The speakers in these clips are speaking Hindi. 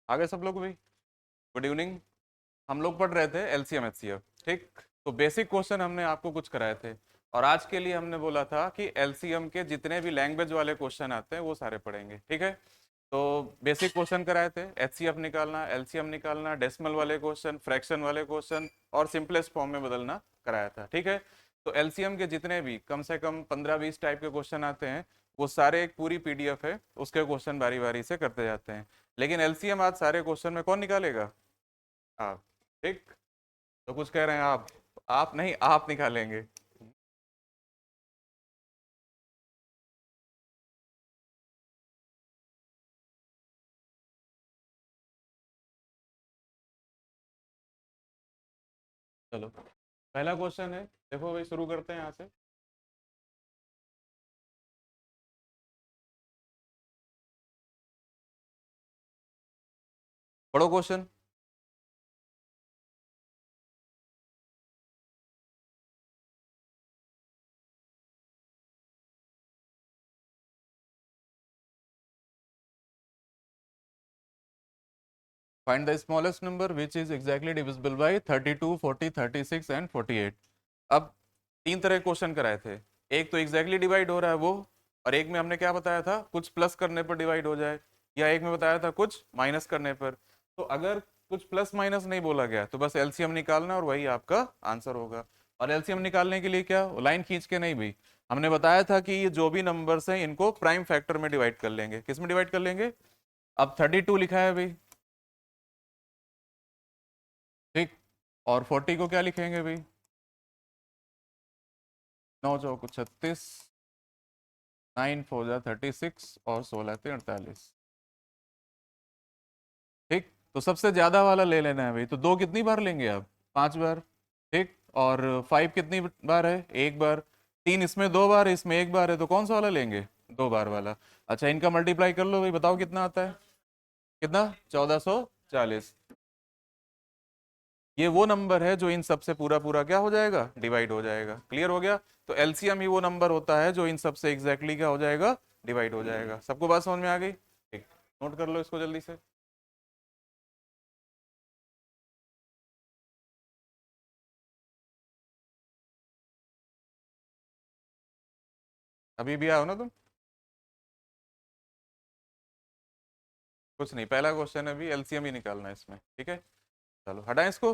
आगे सब लोग भी गुड इवनिंग। हम लोग पढ़ रहे थे एलसीएम एचसीएफ। ठीक, तो बेसिक क्वेश्चन हमने आपको कुछ कराए थे, और आज के लिए हमने बोला था कि एलसीएम के जितने भी लैंग्वेज वाले क्वेश्चन आते हैं वो सारे पढ़ेंगे। ठीक है, तो बेसिक क्वेश्चन कराए थे, एचसीएफ निकालना, एलसीएम निकालना, डेसिमल वाले क्वेश्चन, फ्रैक्शन वाले क्वेश्चन, और सिंपलेस्ट फॉर्म में बदलना कराया था। ठीक है, तो एलसीएम के जितने भी कम से कम 15-20 टाइप के क्वेश्चन आते हैं, वो सारे एक पूरी पीडीएफ है, उसके क्वेश्चन बारी बारी से करते जाते हैं। लेकिन एलसीएम आज सारे क्वेश्चन में कौन निकालेगा? आप। ठीक, तो कुछ कह रहे हैं आप नहीं, आप निकालेंगे। चलो, पहला क्वेश्चन है, देखो भाई शुरू करते हैं यहाँ से। पढ़ो question. Find the smallest number which is exactly divisible by 32, 40, 36 and 48। अब तीन तरह के क्वेश्चन कराए थे, एक तो एग्जैक्टली डिवाइड हो रहा है वो, और एक में हमने क्या बताया था, कुछ प्लस करने पर डिवाइड हो जाए, या एक में बताया था कुछ माइनस करने पर। तो अगर कुछ प्लस माइनस नहीं बोला गया तो बस एलसीएम निकालना और वही आपका आंसर होगा। और एलसीएम निकालने के लिए क्या, लाइन खींच के नहीं भी, हमने बताया था कि ये जो भी नंबर्स हैं इनको प्राइम फैक्टर में डिवाइड कर लेंगे। किस में डिवाइड कर लेंगे? अब 32 लिखा है भाई, ठीक, और 40 को क्या लिखेंगे भाई? 9 चौको 36, 9 4 जा 36, और 16 3 48। ठीक, तो सबसे ज्यादा वाला ले लेना है भाई, तो दो कितनी बार लेंगे आप? 5 बार। ठीक, और 5 कितनी बार है? एक बार। तीन इसमें 2 बार है, इसमें एक बार है, तो कौन सा वाला लेंगे? 2 बार वाला। अच्छा, इनका मल्टीप्लाई कर लो भाई, बताओ कितना आता है? कितना? 1440। ये वो नंबर है जो इन सब से पूरा पूरा क्या हो जाएगा, डिवाइड हो जाएगा। क्लियर हो गया? तो एलसीएम ही वो नंबर होता है जो इन सब से एग्जैक्टली क्या हो जाएगा, डिवाइड हो जाएगा। सबको बात समझ में आ गई? ठीक, नोट कर लो इसको जल्दी से। अभी भी आओ ना तुम। कुछ नहीं, पहला क्वेश्चन है, अभी एलसीएम ही निकालना है इसमें। ठीक है, चलो हटाएं इसको।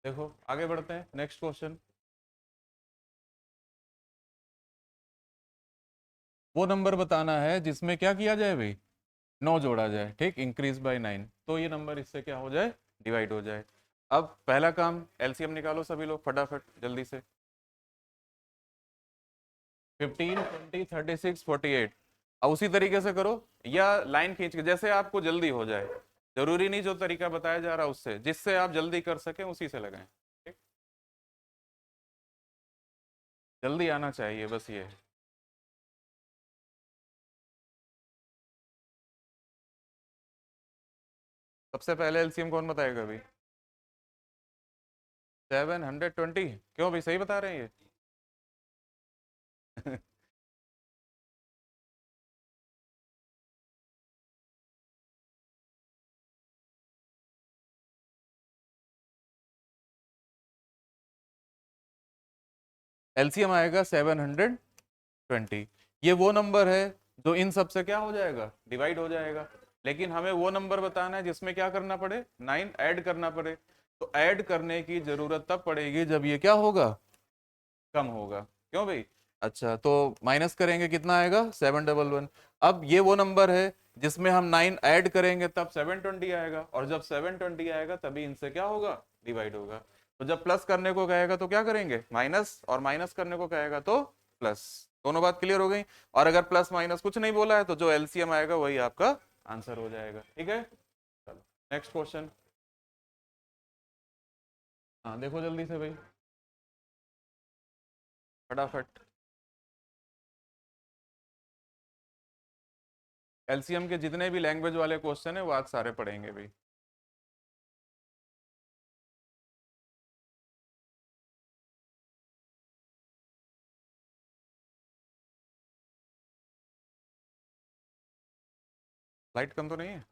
देखो आगे बढ़ते हैं, नेक्स्ट क्वेश्चन। वो नंबर बताना है जिसमें क्या किया जाए भाई, 9 जोड़ा जाए। ठीक, इंक्रीज बाय 9, तो ये नंबर इससे क्या हो जाए, डिवाइड हो जाए। अब पहला काम, एलसीएम निकालो सभी लोग फटाफट जल्दी से। 15, 20, 36, 48। अब उसी तरीके से करो, या लाइन खींच के, जैसे आपको जल्दी हो जाए। जरूरी नहीं जो तरीका बताया जा रहा उससे, जिससे आप जल्दी कर सकें उसी से लगाएं। ठीक? जल्दी आना चाहिए, बस ये है। सबसे पहले एलसीएम कौन बताएगा अभी? 720। क्यों भाई, सही बता रहे हैं ये? एलसीएम आएगा 720। ये वो नंबर है जो इन सब से क्या हो जाएगा, डिवाइड हो जाएगा। लेकिन हमें वो नंबर बताना है जिसमें क्या करना पड़े, 9 ऐड करना पड़े। तो ऐड करने की जरूरत तब पड़ेगी जब ये क्या होगा, कम होगा। क्यों भाई? अच्छा, तो माइनस करेंगे, कितना आएगा? 711। अब ये वो नंबर है जिसमें हम 9 ऐड करेंगे तब 720 आएगा, और जब 720 आएगा तभी इनसे क्या होगा, डिवाइड होगा। तो जब प्लस करने को कहेगा तो क्या करेंगे, माइनस, और माइनस करने को कहेगा तो प्लस। दोनों बात क्लियर हो गई? और अगर प्लस माइनस कुछ नहीं बोला है तो जो एलसीएम आएगा वही आपका आंसर हो जाएगा। ठीक है, चलो नेक्स्ट क्वेश्चन। हाँ देखो जल्दी से भाई, फटाफट। एलसीएम के जितने भी लैंग्वेज वाले क्वेश्चन है वो आज सारे पढ़ेंगे भाई। लाइट कम तो नहीं है?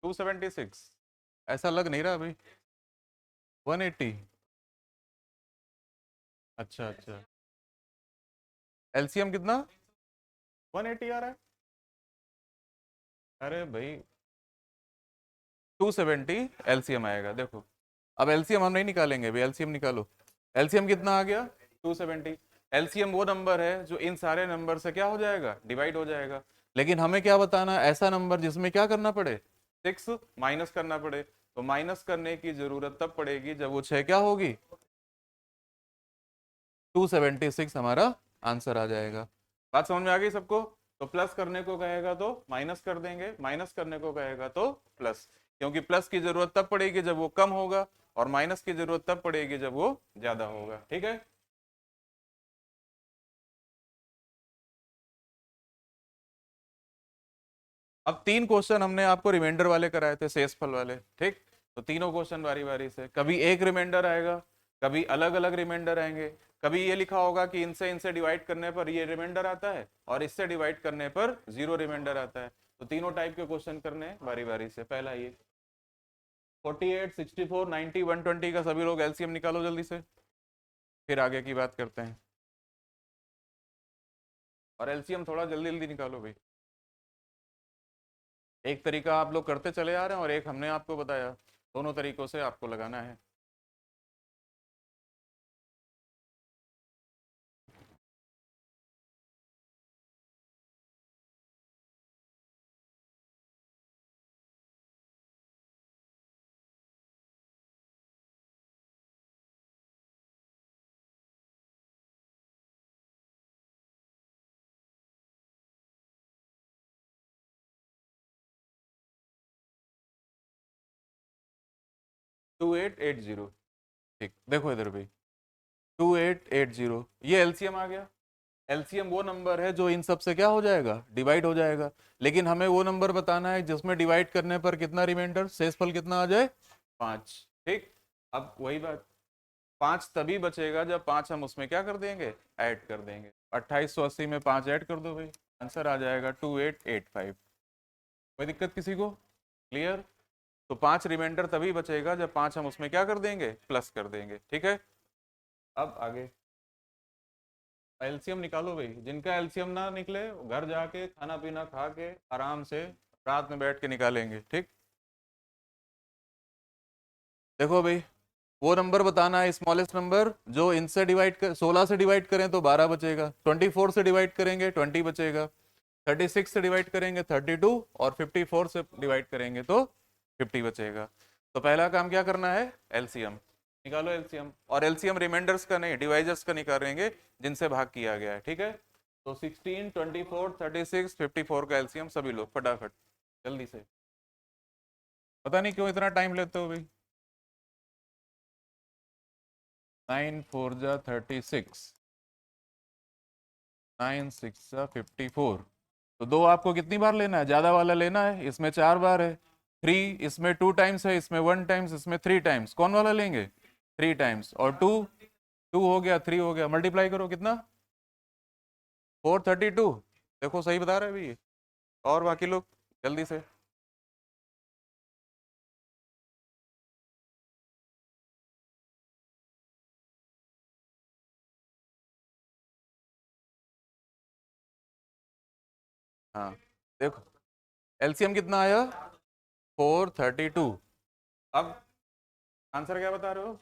276 ऐसा लग नहीं रहा अभी। 180। अच्छा अच्छा, एलसीएम कितना? 180 आ रहा है। अरे भाई 270 एलसीएम आएगा देखो। अब एलसीएम हम नहीं निकालेंगे अभी, एलसीएम निकालो। एलसीएम कितना आ गया? 270। एलसीएम वो नंबर है जो इन सारे नंबर से क्या हो जाएगा, डिवाइड हो जाएगा। लेकिन हमें क्या बताना है, ऐसा नंबर जिसमें क्या करना पड़े, 6 माइनस करना पड़े। तो माइनस करने की जरूरत तब पड़ेगी जब वो 6 क्या होगी, 276 हमारा आंसर आ जाएगा। बात समझ में आ गई सबको? तो प्लस करने को कहेगा तो माइनस कर देंगे, माइनस करने को कहेगा तो प्लस, क्योंकि प्लस की जरूरत तब पड़ेगी जब वो कम होगा, और माइनस की जरूरत तब पड़ेगी जब वो ज्यादा होगा। ठीक है? अब 3 क्वेश्चन हमने आपको रिमाइंडर वाले कराए थे, शेषफल वाले, ठीक? तो तीनों क्वेश्चन बारी बारी से, कभी एक रिमाइंडर आएगा, कभी अलग अलग रिमाइंडर आएंगे, कभी ये लिखा होगा कि इनसे इनसे डिवाइड करने पर ये रिमाइंडर आता है, और इससे डिवाइड करने पर 0 रिमाइंडर आता है। तो तीनों टाइप के क्वेश्चन करने बारी बारी से। पहला ये 48, 64, 90, 120 का सभी लोग एलसीएम निकालो जल्दी से, फिर आगे की बात करते हैं। और एलसीएम थोड़ा जल्दी जल्दी निकालो भाई। एक तरीका आप लोग करते चले आ रहे हैं और एक हमने आपको बताया, दोनों तरीकों से आपको लगाना है। टू एट एट जीरो ठीक, देखो इधर भी 2880, ये एलसीएम आ गया। एलसीएम वो नंबर है जो इन सब से क्या हो जाएगा, डिवाइड हो जाएगा। लेकिन हमें वो नंबर बताना है जिसमें डिवाइड करने पर कितना रिमाइंडर, शेषफल कितना आ जाए, 5। ठीक, अब वही बात, 5 तभी बचेगा जब 5 हम उसमें क्या कर देंगे, ऐड कर देंगे। 2880 में 5 ऐड कर दो भाई, आंसर आ जाएगा 2885। कोई दिक्कत किसी को? क्लियर? तो 5 रिमाइंडर तभी बचेगा जब 5 हम उसमें क्या कर देंगे, प्लस कर देंगे। ठीक है? अब आगे एलसीएम निकालो भाई। जिनका एलसीएम ना निकले वो घर जाके खाना पीना खा के आराम से रात में बैठ के निकालेंगे। ठीक, देखो भाई, वो नंबर बताना है स्मॉलेस्ट नंबर जो इनसे डिवाइड कर, 16 से डिवाइड करें तो 12 बचेगा, 24 से डिवाइड करेंगे 20 बचेगा, 36 से डिवाइड करेंगे 32, और 54 से डिवाइड करेंगे तो 50 बचेगा। तो पहला काम क्या करना है, एलसीएम निकालो। एलसीएम, और एलसीएम रिमाइंडर्स का नहीं, डिवाइजर्स का निकालेंगे जिनसे भाग किया गया है। ठीक है? तो 16, 24, 36, 54 का एलसीएम सभी लोग फटाफट जल्दी से। पता नहीं क्यों इतना टाइम लेते हो भाई। 9 4 जा 36, 9 6 जा 54। तो दो आपको कितनी बार लेना है, ज्यादा वाला लेना है, इसमें 4 बार है। 3 इसमें 2 टाइम्स है, इसमें 1 टाइम्स, इसमें 3 टाइम्स। कौन वाला लेंगे, 3 टाइम्स। और 2 2 हो गया, 3 हो गया, मल्टीप्लाई करो कितना, 432। देखो सही बता रहे हैं भैया, और बाकी लोग जल्दी से। हाँ देखो, एलसीएम कितना आया, 432। अब आंसर क्या बता रहे हो?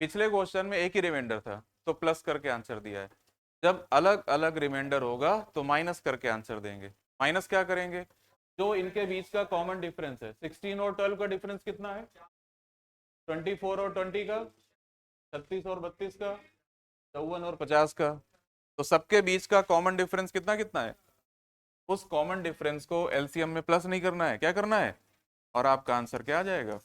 पिछले क्वेश्चन में एक ही रिमाइंडर था तो प्लस करके आंसर दिया है, जब अलग अलग रिमाइंडर होगा तो माइनस करके आंसर देंगे। माइनस क्या करेंगे, जो इनके बीच का कॉमन डिफरेंस है। 16 और 12 का डिफरेंस कितना है, 24 और 20 का, 36 और 32 का, 54 और 50 का। तो सबके बीच का कॉमन डिफरेंस कितना कितना है, उस कॉमन डिफरेंस को एलसीएम में प्लस नहीं करना है, क्या करना है, और आपका आंसर क्या आ जाएगा।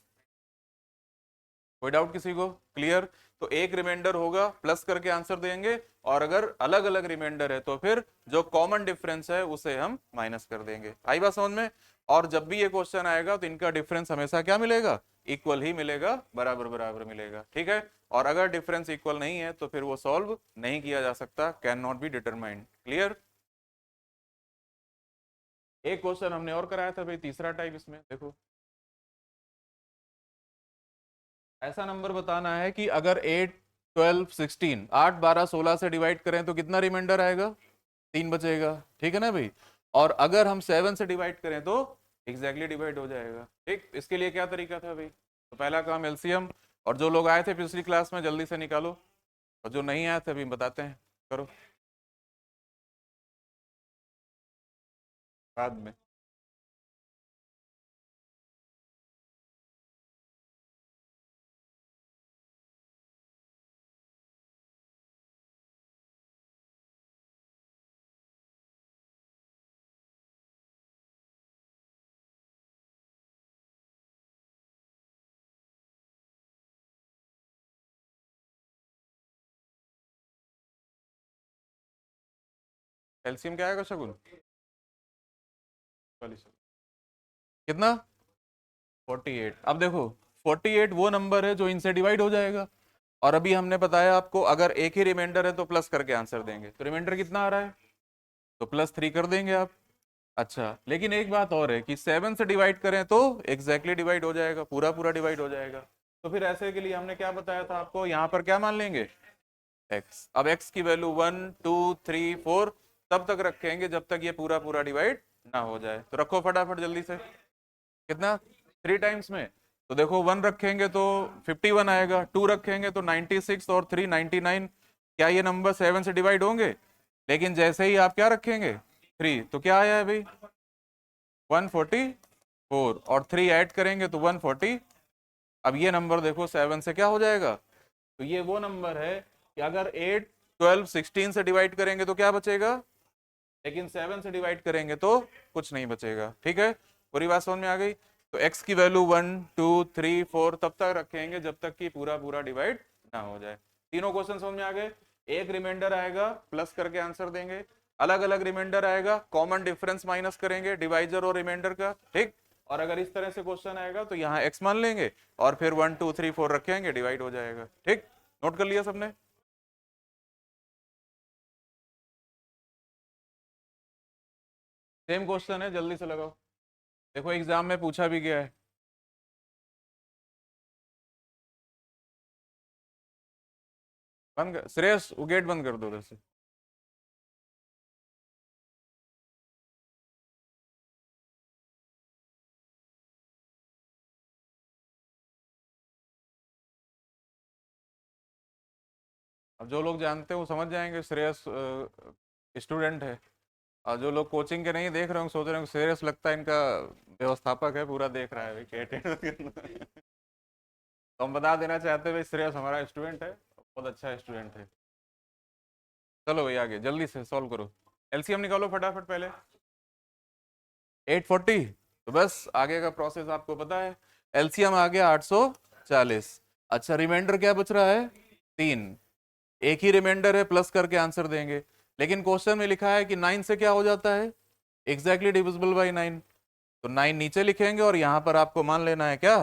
कोई डाउट किसी को? क्लियर? तो एक रिमाइंडर होगा प्लस करके आंसर देंगे, और अगर अलग अलग रिमाइंडर है तो फिर जो कॉमन डिफरेंस है उसे हम माइनस कर देंगे। आई बात समझ में? और जब भी ये क्वेश्चन आएगा तो इनका डिफरेंस हमेशा क्या मिलेगा, इक्वल ही मिलेगा, बराबर बराबर मिलेगा, ठीक है। और अगर डिफरेंस इक्वल नहीं है तो फिर वो सॉल्व नहीं किया जा सकता, can not be determined. Clear. एक क्वेश्चन हमने और कराया था भाई, तीसरा टाइप, इसमें देखो ऐसा नंबर बताना है कि अगर 8 12 16 8 12 16 से डिवाइड करें तो कितना रिमाइंडर आएगा, 3 बचेगा, ठीक है ना भाई। और अगर हम 7 से डिवाइड करें तो एग्जैक्टली डिवाइड हो जाएगा, ठीक। इसके लिए क्या तरीका था भाई, तो पहला काम एलसीएम, और जो लोग आए थे पिछली क्लास में जल्दी से निकालो, और जो नहीं आए थे अभी बताते हैं, करो बाद में। एलसीएम क्या आएगा शगुन, कितना, 48। अब देखो 48 वो नंबर है जो इनसे डिवाइड हो जाएगा, और अभी हमने बताया आपको अगर एक ही रिमाइंडर है तो प्लस करके आंसर देंगे, तो रिमाइंडर कितना आ रहा है, तो +3 कर देंगे आप। अच्छा, लेकिन एक बात और है कि 7 से डिवाइड करें तो एग्जैक्टली डिवाइड हो जाएगा, पूरा पूरा डिवाइड हो जाएगा। तो फिर ऐसे के लिए हमने क्या बताया था आपको, यहाँ पर क्या मान लेंगे, x। अब x की वैल्यू 1 2 3 4 तब तक रखेंगे जब तक ये पूरा पूरा डिवाइड ना हो जाए, तो रखो फटाफट जल्दी से, कितना, 3 टाइम्स में, तो देखो 1 रखेंगे तो 51 आएगा, 2 रखेंगे तो 96 और 3 99। क्या ये नंबर 7 से डिवाइड होंगे, लेकिन जैसे ही आप क्या रखेंगे 3, तो क्या आया है भाई 144, और 3 ऐड करेंगे तो 140। अब ये नंबर देखो 7 से क्या हो जाएगा, तो ये वो नंबर है कि अगर 8 12 16 से डिवाइड करेंगे तो क्या बचेगा, लेकिन 7 से डिवाइड करेंगे तो कुछ नहीं बचेगा, ठीक है। पूरी बात समझ में आ गई। तो x की वैल्यू 1 2 3 4 तब तक रखेंगे जब तक कि पूरा पूरा डिवाइड ना हो जाए। तीनों क्वेश्चन समझ में आ गए। एक रिमाइंडर आएगा प्लस करके आंसर देंगे, अलग अलग रिमाइंडर आएगा कॉमन डिफरेंस माइनस करेंगे डिवाइजर और रिमाइंडर का, ठीक। और अगर इस तरह से क्वेश्चन आएगा तो यहाँ x मान लेंगे और फिर 1 2 3 4 रखेंगे, डिवाइड हो जाएगा, ठीक। नोट कर लिया सबने। सेम क्वेश्चन है, जल्दी से लगाओ, देखो एग्जाम में पूछा भी गया है। बंद कर श्रेयस, वो गेट बंद कर दो उधर से। अब जो लोग जानते हैं वो समझ जाएंगे, श्रेयस स्टूडेंट है, और जो लोग कोचिंग के नहीं देख रहे होंगे सोच रहे होंगे श्रेयस लगता है इनका व्यवस्थापक है, पूरा देख रहा है भाई क्या attendance। तो हम बता देना चाहते हैं भाई श्रेयस हमारा स्टूडेंट है, बहुत अच्छा स्टूडेंट है। चलो भाई आगे जल्दी से सॉल्व करो, एलसीएम निकालो फटाफट पहले। 840, तो बस आगे का प्रोसेस आपको पता है, एलसीएम आ गया 840। अच्छा रिमाइंडर क्या बच रहा है, 3, एक ही रिमाइंडर है प्लस करके आंसर देंगे, लेकिन क्वेश्चन में लिखा है कि 9 से क्या हो जाता है, एग्जैक्टली डिविजिबल बाई 9, तो 9 नीचे लिखेंगे और यहां पर आपको मान लेना है क्या,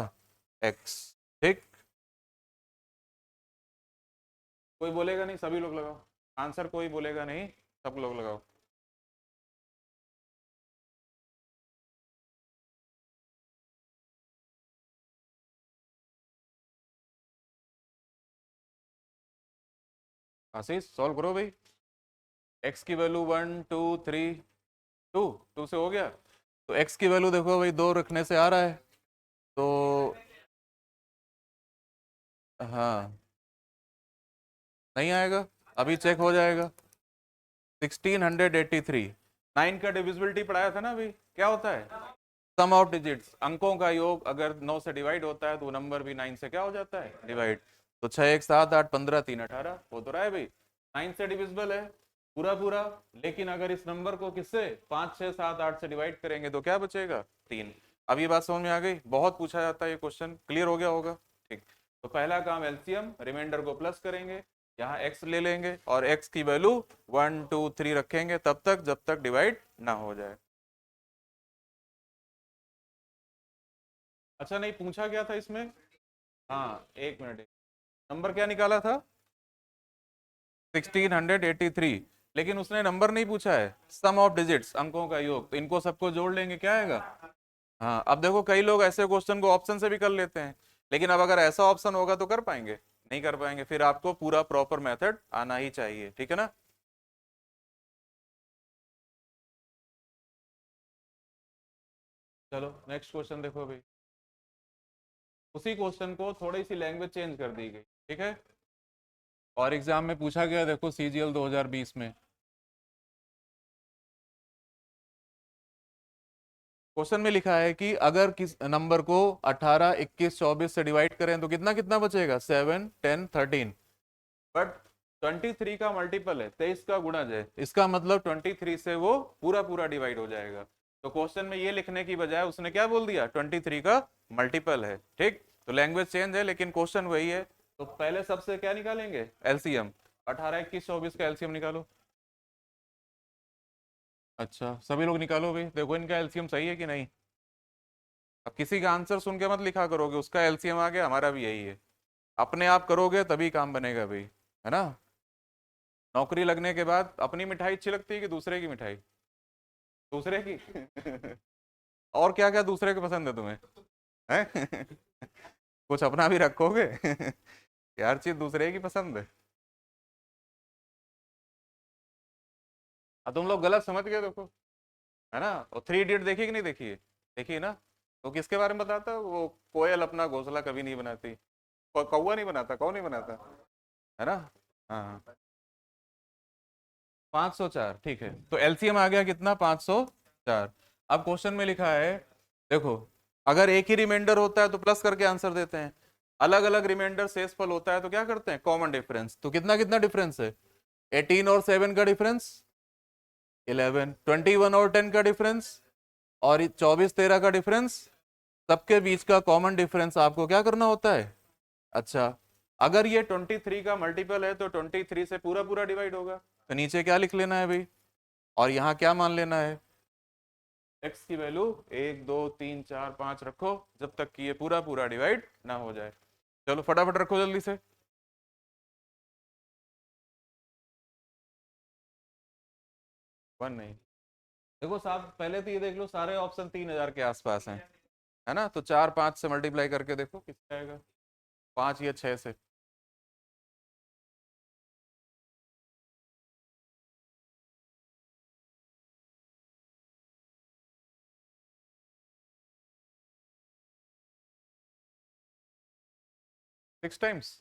x, ठीक। कोई बोलेगा नहीं, सभी लोग लगाओ आंसर, कोई बोलेगा नहीं, सब लोग लगाओ। आशीष सॉल्व करो भाई, x की वैल्यू 1 2 3 2, 2 से हो गया, तो x की वैल्यू देखो भाई 2 रखने से आ रहा है, तो हाँ नहीं आएगा, अभी चेक हो जाएगा। 1683, 9 का डिविजिबिलिटी पढ़ाया था ना अभी, क्या होता है, सम ऑफ डिजिट्स, अंकों का योग अगर 9 से डिवाइड होता है तो वो नंबर भी 9 से क्या हो जाता है, डिवाइड। तो 6 1 7 8 15 3 18 हो तो रहा है भाई, 9 से डिविजिबल है पूरा पूरा, लेकिन अगर इस नंबर को किससे 5 6 7 8 से डिवाइड करेंगे तो क्या बचेगा, 3। अब ये बात समझ में आ गई, बहुत पूछा जाता है ये क्वेश्चन, क्लियर हो गया होगा, ठीक। तो पहला काम एलसीएम, रिमाइंडर को प्लस करेंगे, यहाँ x ले लेंगे और x की वैल्यू 1 2 3 रखेंगे तब तक जब तक डिवाइड ना हो जाए। अच्छा नहीं पूछा क्या था इसमें? हाँ एक मिनट, नंबर क्या निकाला था? 1683। लेकिन उसने नंबर नहीं पूछा है, सम ऑफ डिजिट्स, अंकों का योग, तो इनको सबको जोड़ लेंगे क्या आएगा? हाँ अब देखो कई लोग ऐसे क्वेश्चन को ऑप्शन से भी कर लेते हैं, लेकिन अब अगर ऐसा ऑप्शन होगा तो कर पाएंगे? नहीं कर पाएंगे, फिर आपको पूरा प्रॉपर मेथड आना ही चाहिए, ठीक है ना? चलो नेक्स्ट क्वेश्चन देखो भाई। उसी क्वेश्चन को थोड़ी सी लैंग्वेज चेंज कर दी गई, ठीक है? और एग्जाम में पूछा गया, देखो सीजीएल 2020 में क्वेश्चन में लिखा है कि अगर किस नंबर को 18, 21, 24 से डिवाइड करें तो कितना कितना बचेगा? 7, 10, 13। बट 23 का मल्टीपल है, 23 का गुणज है, इसका मतलब 23 से वो पूरा पूरा डिवाइड हो जाएगा। तो क्वेश्चन में ये लिखने की बजाय उसने क्या बोल दिया? 23 का मल्टीपल है, ठीक? तो लैंग्वेज चेंज है लेकिन क्वेश्चन वही है। तो पहले सबसे क्या निकालेंगे? एलसीएम। 18, 21, 24 का एलसीएम निकालो। अच्छा सभी लोग निकालो भाई, देखो इनका एलसीएम सही है कि नहीं। अब किसी का आंसर सुन के मत लिखा करोगे, उसका एलसीएम आ गया, हमारा भी यही है। अपने आप करोगे तभी काम बनेगा भाई, है ना? नौकरी लगने के बाद अपनी मिठाई अच्छी लगती है कि दूसरे की मिठाई? दूसरे की और क्या क्या दूसरे के पसंद है तुम्हें? हैं? कुछ अपना भी रखोगे? यार चीज दूसरे की पसंद है। तुम लोग गलत समझ गए देखो, है ना? और थ्री इडियट देखी कि नहीं देखी है? देखी है ना? तो किसके बारे में बताता है वो? कोयल अपना घोंसला कभी नहीं बनाती, कौवा नहीं बनाता, कौन नहीं बनाता, है ना? हाँ हाँ। 504, ठीक है, तो एलसीएम आ गया कितना? 504। अब क्वेश्चन में लिखा है, देखो अगर एक ही रिमाइंडर होता है तो प्लस करके आंसर देते हैं, अलग अलग रिमाइंडर शेषफल होता है तो क्या करते हैं? Common difference. तो कितना कितना डिफरेंस है? 18 और 7 का डिफरेंस 11, 21 और 10 का डिफरेंस, और 24, 13 का डिफरेंस, सबके बीच का कॉमन डिफरेंस आपको क्या करना होता है? अच्छा, अगर ये 23 का मल्टीपल है तो 23 से पूरा पूरा डिवाइड होगा, तो नीचे क्या लिख लेना है भाई? और यहाँ क्या मान लेना है? एक्स की वैल्यू 1, 2, 3, 4, 5 रखो, जब तक कि ये पूरा पूरा डिवाइड ना हो जाए। चलो फटाफट रखो जल्दी से। वन नहीं, देखो साहब पहले तो ये देख लो सारे ऑप्शन 3000 के आसपास हैं, है ना? तो 4, 5 से मल्टीप्लाई करके देखो कितना आएगा, 5 या 6 से। 6 टाइम्स।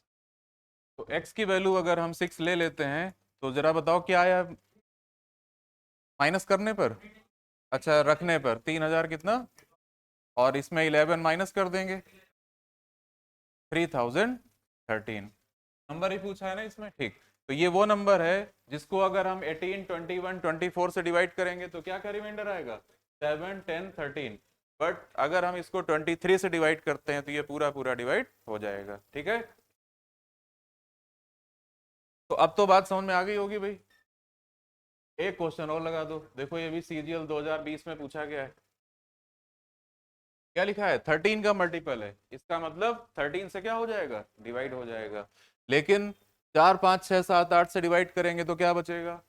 तो एक्स की वैल्यू अगर हम 6 ले लेते हैं तो जरा बताओ क्या आया माइनस करने पर? अच्छा रखने पर 3000 कितना, और इसमें 11 माइनस कर देंगे, 3013 नंबर ही पूछा है ना इसमें, ठीक? तो ये वो नंबर है जिसको अगर हम 18, 21, 24 से डिवाइड करेंगे तो क्या क्या रिमाइंडर आएगा? 7, 10, 13। बट अगर हम इसको 23 से डिवाइड करते हैं तो ये पूरा पूरा डिवाइड हो जाएगा, ठीक है? तो अब तो बात समझ में आ गई होगी भाई। एक क्वेश्चन और लगा दो, देखो ये भी सीजीएल 2020 में पूछा गया है। क्या लिखा है? 13 का मल्टीपल है, इसका मतलब 13 से क्या हो जाएगा? डिवाइड हो जाएगा। लेकिन 4, 5, 6, 7, 8 से डिवाइड करेंगे तो क्या बचेगा?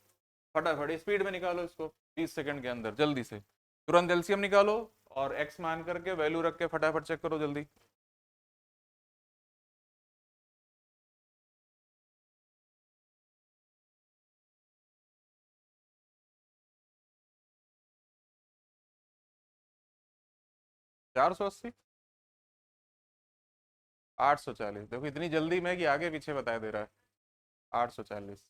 फटाफट स्पीड में निकालो इसको, 20 सेकंड के अंदर जल्दी से, तुरंत एलसीएम निकालो, और एक्स मान करके वैल्यू रख के फटाफट चेक करो जल्दी। चार सौ अस्सी 840, देखो इतनी जल्दी में कि आगे पीछे बता दे रहा है। 840।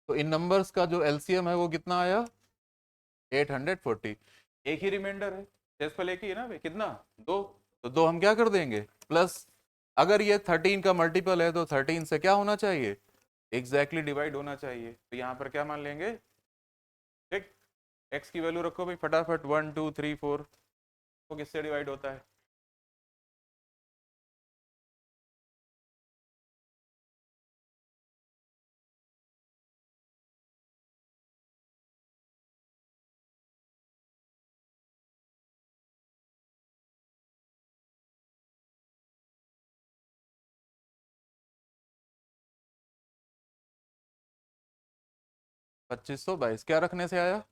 तो इन नंबर्स का जो एलसीएम है वो कितना आया? 840। एक ही रिमाइंडर है, शेषफल एक ही है ना भाई, कितना? दो। तो दो हम क्या कर देंगे? प्लस, अगर ये 13 का मल्टीपल है तो 13 से क्या होना चाहिए? एग्जैक्टली डिवाइड होना चाहिए, तो यहाँ पर क्या मान लेंगे? ठीक। एक्स की वैल्यू रखो भाई फटाफट, 1, 2, 3, 4, तो किससे डिवाइड होता है? 2522 क्या रखने से आया?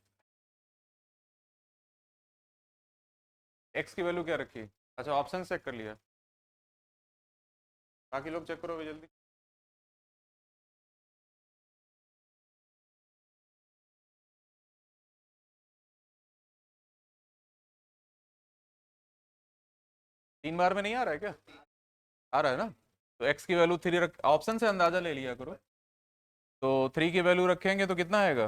एक्स की वैल्यू क्या रखी? अच्छा ऑप्शन चेक कर लिया, बाकी लोग चेक करो भाई जल्दी। तीन बार में नहीं आ रहा है क्या? आ रहा है ना? तो एक्स की वैल्यू 3 रख, ऑप्शन से अंदाजा ले लिया करो। तो 3 की वैल्यू रखेंगे तो कितना आएगा?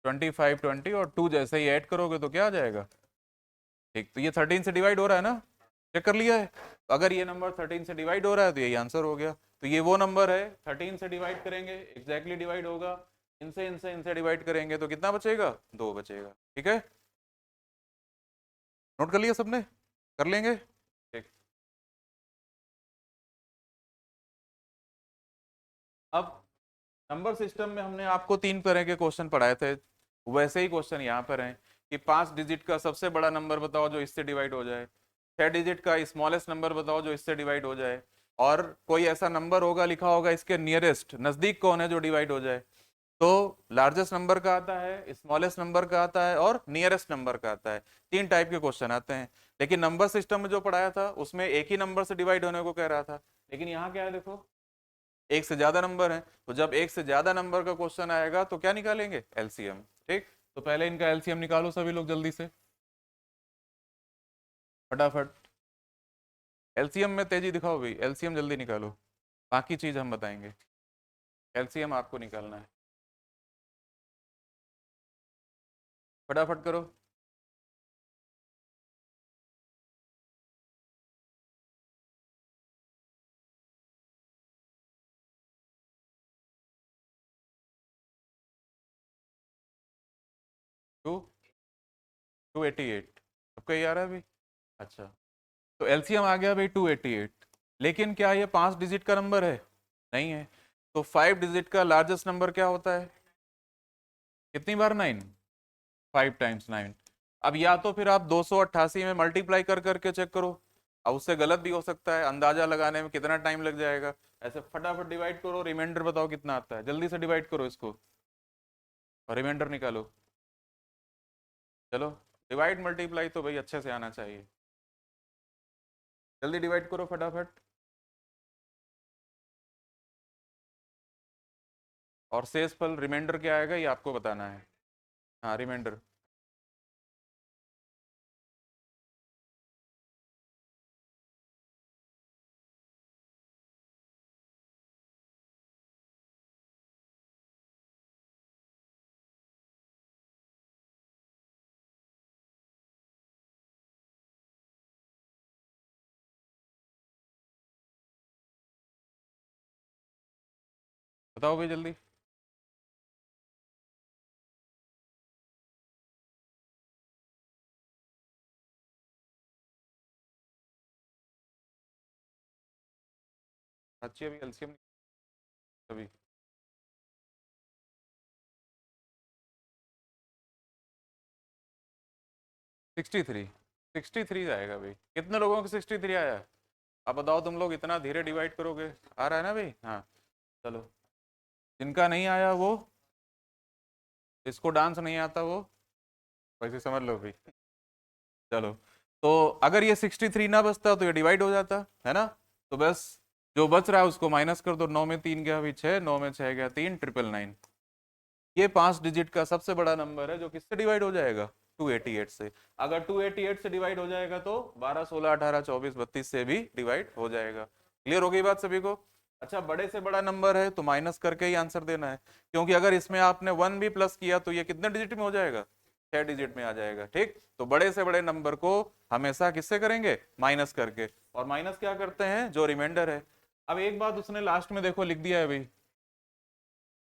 25 20, और 2 जैसे ही ऐड करोगे तो क्या आ जाएगा? ठीक, तो ये 13 से डिवाइड हो रहा है ना? चेक कर लिया है? अगर ये नंबर 13 से डिवाइड हो रहा है तो यही आंसर हो गया। तो ये वो नंबर है, 13 से डिवाइड करेंगे एग्जैक्टली डिवाइड होगा, इनसे डिवाइड करेंगे तो कितना बचेगा? 2 बचेगा। ठीक है, नोट कर लिया सबने? कर लेंगे? ठीक। अब नंबर सिस्टम में हमने आपको 3 तरह के क्वेश्चन पढ़ाए थे, वैसे ही क्वेश्चन यहाँ पर हैं कि 5 डिजिट का सबसे बड़ा नंबर बताओ जो इससे डिवाइड हो जाए, 6 डिजिट का स्मॉलेस्ट नंबर बताओ जो इससे डिवाइड हो जाए, और कोई ऐसा नंबर होगा लिखा होगा इसके नियरेस्ट नजदीक कौन है जो डिवाइड हो जाए। तो लार्जेस्ट नंबर का आता है, स्मॉलेस्ट नंबर का आता है, और नियरेस्ट नंबर का आता है। 3 टाइप के क्वेश्चन आते हैं। लेकिन नंबर सिस्टम में जो पढ़ाया था उसमें एक ही नंबर से डिवाइड होने को कह रहा था, लेकिन यहाँ क्या है देखो, एक से ज्यादा नंबर है। तो जब एक से ज्यादा नंबर का क्वेश्चन आएगा तो क्या निकालेंगे? एलसीएम। ठीक, तो पहले इनका एलसीएम निकालो सभी लोग जल्दी से, फटाफट। एलसीएम में तेजी दिखाओ भाई, एलसीएम जल्दी निकालो, बाकी चीज हम बताएंगे। एलसीएम आपको निकालना है, फटाफट करो। 2 288 आपका ये आ रहा है भाई? अच्छा, तो एलसीएम आ गया भाई 288। लेकिन क्या ये 5 डिजिट का नंबर है? नहीं है। तो 5 डिजिट का लार्जेस्ट नंबर क्या होता है? कितनी बार 9? 5 टाइम्स 9। अब या तो फिर आप 288 में मल्टीप्लाई कर करके चेक करो, अब उससे गलत भी हो सकता है, अंदाजा लगाने में कितना टाइम लग जाएगा। ऐसे फटाफट डिवाइड करो, रिमाइंडर बताओ कितना आता है, जल्दी से डिवाइड करो इसको और रिमाइंडर निकालो। चलो, डिवाइड मल्टीप्लाई तो भाई अच्छे से आना चाहिए, जल्दी डिवाइड करो फटाफट। और शेष फल रिमाइंडर क्या आएगा ये आपको बताना है। हाँ रिमाइंडर। बताओ भाई जल्दी। अच्छी अभी एलसीएम अभी 63। 63 आएगा भाई, कितने लोगों को 63 आया? अब बताओ तुम लोग इतना धीरे डिवाइड करोगे, आ रहा है ना भाई? हाँ, चलो। जिनका नहीं आया वो, इसको डांस नहीं आता वो वैसे समझ लो भाई। चलो, तो अगर ये 63 ना बचता तो ये डिवाइड हो जाता है ना? तो बस जो बच रहा है उसको माइनस कर दो, 9 में 3 गया अभी 6, 9 में 6 गया 3, 999। ये 5 डिजिट का सबसे बड़ा नंबर है जो किससे डिवाइड हो जाएगा? 288 से। अगर 288 से डिवाइड हो जाएगा तो 12 16 18 24 32 से भी डिवाइड हो जाएगा। क्लियर हो गई बात सभी को? अच्छा, बड़े से बड़ा नंबर है तो माइनस करके ही आंसर देना है, क्योंकि अगर इसमें आपने 1 भी प्लस किया तो ये कितने डिजिट में हो जाएगा? 6 डिजिट में आ जाएगा। ठीक, तो बड़े से बड़े नंबर को हमेशा किससे करेंगे? माइनस करके। और माइनस क्या करते हैं? जो रिमाइंडर है। अब एक बात उसने लास्ट में देखो लिख दिया है भाई,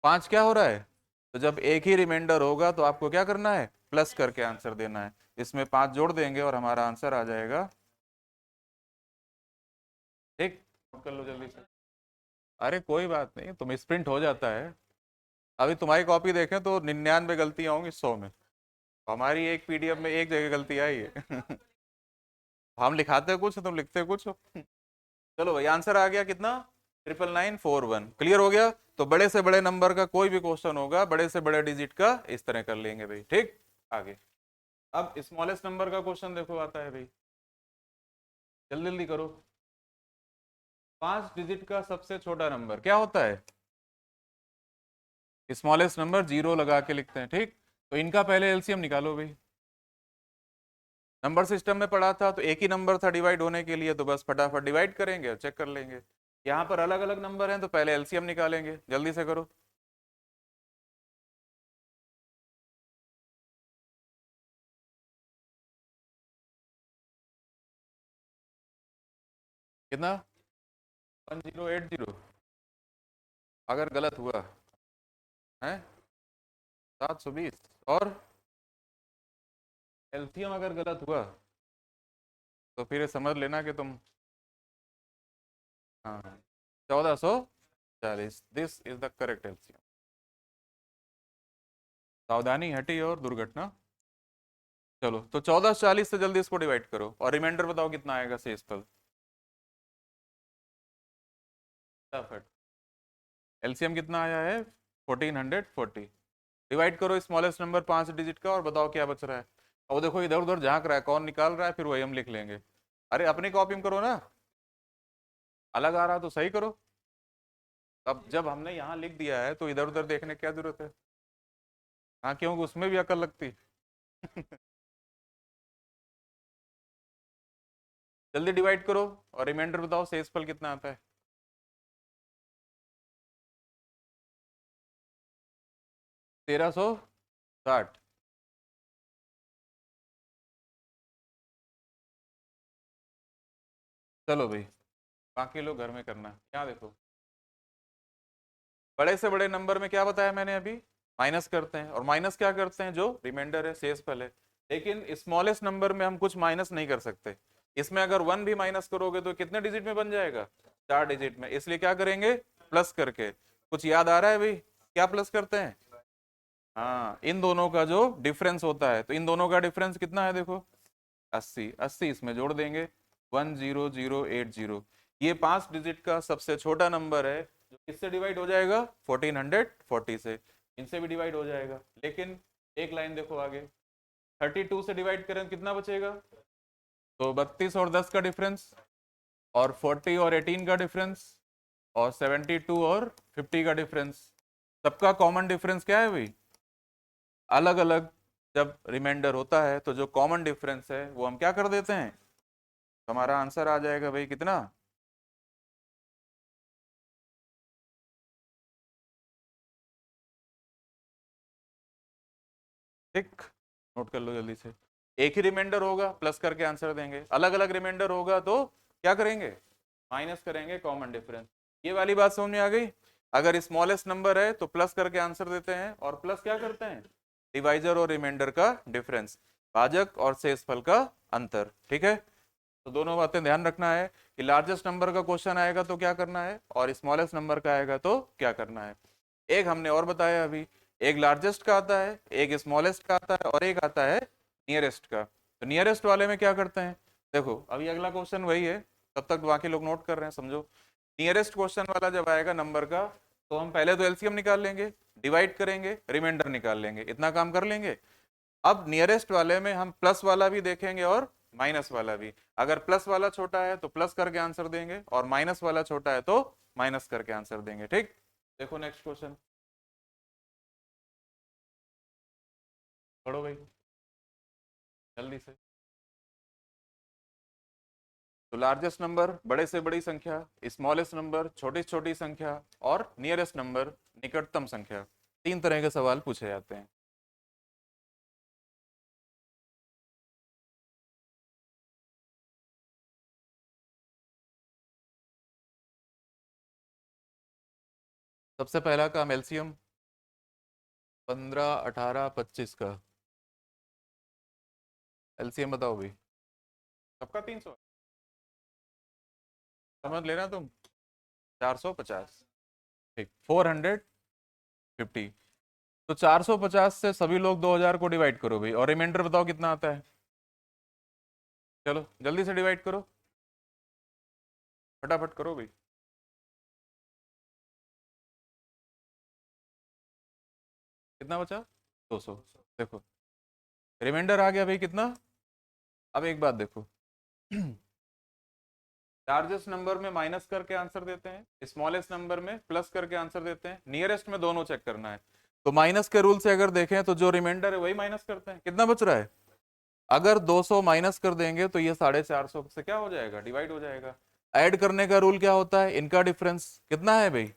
5 क्या हो रहा है? तो जब एक ही रिमाइंडर होगा तो आपको क्या करना है? प्लस करके आंसर देना है। इसमें 5 जोड़ देंगे और हमारा आंसर आ जाएगा। ठीक, नोट कर लो जल्दी से। अरे कोई बात नहीं, तुम स्प्रिंट हो जाता है। अभी तुम्हारी कॉपी देखें तो 99 गलतियां होंगी 100 में, हमारी एक पीडीएफ में एक जगह गलती आई है। हम लिखाते कुछ, तुम लिखते कुछ हो। चलो भाई, आंसर आ गया कितना? 99941। क्लियर हो गया? तो बड़े से बड़े नंबर का कोई भी क्वेश्चन होगा बड़े से बड़े डिजिट का इस तरह कर लेंगे भाई, ठीक। आगे अब स्मॉलेस्ट नंबर का क्वेश्चन देखो आता है भाई, जल्दी जल्दी करो। 5 डिजिट का सबसे छोटा नंबर क्या होता है? स्मॉलेस्ट नंबर, जीरो लगा के लिखते हैं, ठीक। तो इनका पहले एलसीएम निकालो भाई। नंबर सिस्टम में पढ़ा था तो एक ही नंबर था डिवाइड होने के लिए, तो बस फटाफट डिवाइड करेंगे और चेक कर लेंगे। यहाँ पर अलग अलग नंबर हैं तो पहले एलसीएम निकालेंगे, जल्दी से करो। कितना? 1080। अगर गलत हुआ है 720, और एलसीएम अगर गलत हुआ तो फिर ये समझ लेना कि तुम, हाँ, 1440, this is the correct LCM. सावधानी हटी और दुर्घटना। चलो तो 1440 से जल्दी इसको डिवाइड करो और रिमाइंडर बताओ कितना आएगा शेषफल। फटाफट। एलसीएम कितना आया है? 1440। डिवाइड करो स्मॉलेस्ट नंबर 5 डिजिट का और बताओ क्या बच रहा है। और देखो इधर उधर झांक रहा है, कौन निकाल रहा है, फिर वही हम लिख लेंगे। अरे अपनी कॉपी में करो ना, अलग आ रहा तो सही करो। अब जब हमने यहाँ लिख दिया है तो इधर उधर देखने की क्या जरूरत है? हाँ, क्योंकि उसमें भी अकल लगती। जल्दी डिवाइड करो और रिमाइंडर बताओ शेषफल कितना आता है। 1360। चलो भाई, बाकी लोग घर में करना। क्या देखो, बड़े से बड़े नंबर में क्या बताया मैंने अभी, माइनस करते हैं, और माइनस क्या करते हैं, जो रिमाइंडर है, शेषफल है। लेकिन स्मॉलेस्ट नंबर में हम कुछ माइनस नहीं कर सकते। इसमें अगर 1 भी माइनस करोगे तो कितने डिजिट में बन जाएगा? 4 डिजिट में। इसलिए क्या करेंगे? प्लस करके। कुछ याद आ रहा है भाई, क्या प्लस करते हैं? हाँ, इन दोनों का जो डिफरेंस होता है, तो इन दोनों का डिफरेंस कितना है देखो, 80। 80 इसमें जोड़ देंगे, 10080। ये 5 डिजिट का सबसे छोटा नंबर है जो किससे डिवाइड हो जाएगा? 1440 से। इनसे भी डिवाइड हो जाएगा, लेकिन एक लाइन देखो आगे, 32 से डिवाइड करें तो कितना बचेगा? तो 32 और 10 का डिफरेंस, और 40 और 18 का डिफरेंस, और 72 और 50 का डिफरेंस। सबका कॉमन डिफरेंस क्या है भाई? अलग अलग। जब रिमाइंडर होता है तो जो कॉमन डिफरेंस है वो हम क्या कर देते हैं, हमारा आंसर आ जाएगा भाई कितना? ठीक, नोट कर लो जल्दी से। एक ही रिमाइंडर होगा प्लस करके आंसर देंगे, अलग अलग रिमाइंडर होगा तो क्या करेंगे? माइनस करेंगे कॉमन डिफरेंस। ये वाली बात समझ में आ गई? अगर स्मॉलेस्ट नंबर है तो प्लस करके आंसर देते हैं, और प्लस क्या करते हैं? डिवाइजर और रिमाइंडर का डिफरेंस, भाजक और शेषफल का अंतर, ठीक है। तो दोनों बातें ध्यान रखना है कि लार्जेस्ट नंबर का क्वेश्चन आएगा तो क्या करना है, और स्मॉलेस्ट नंबर का आएगा तो क्या करना है। एक हमने और बताया अभी, एक लार्जेस्ट का आता है, एक स्मॉलेस्ट का आता है, और एक आता है नियरेस्ट का। तो नियरेस्ट वाले में क्या करते हैं, देखो अभी अगला क्वेश्चन वही है, तब तक बाकी लोग नोट कर रहे हैं, समझो। नियरेस्ट क्वेश्चन वाला जब आएगा नंबर का, तो हम पहले तो एलसीएम निकाल लेंगे, डिवाइड करेंगे, रिमाइंडर निकाल लेंगे, इतना काम कर लेंगे। अब नियरेस्ट वाले में हम प्लस वाला भी देखेंगे और माइनस वाला भी। अगर प्लस वाला छोटा है तो प्लस करके आंसर देंगे, और माइनस वाला छोटा है तो माइनस करके आंसर देंगे, ठीक। देखो नेक्स्ट क्वेश्चन, पढ़ो भाई जल्दी से। तो लार्जेस्ट नंबर बड़े से बड़ी संख्या, स्मॉलेस्ट नंबर छोटी से छोटी संख्या, और नियरेस्ट नंबर निकटतम संख्या, 3 तरह के सवाल पूछे जाते हैं। सबसे पहला काम एलसीएम, 15, 18, 25 का एलसीएम बताओ भाई। सबका 300, समझ लेना तुम, 450, ठीक, 450। तो 450 से सभी लोग 2000 को डिवाइड करो भाई, और रिमाइंडर बताओ कितना आता है। चलो जल्दी से डिवाइड करो, फटाफट करो भाई। कितना बचा 200। देखो रिमाइंडर आ गया भाई कितना। अब एक बात देखो लार्जेस्ट नंबर में माइनस करके आंसर देते हैं, स्मॉलेस्ट नंबर में प्लस करके आंसर देते हैं, नियरेस्ट में दोनों चेक करना है। तो माइनस के रूल से अगर देखें तो जो रिमाइंडर है वही माइनस करते हैं, कितना बच रहा है। अगर 200 माइनस कर देंगे तो ये 450 से क्या हो जाएगा, डिवाइड हो जाएगा। ऐड करने का रूल क्या होता है, इनका डिफरेंस कितना है भाई।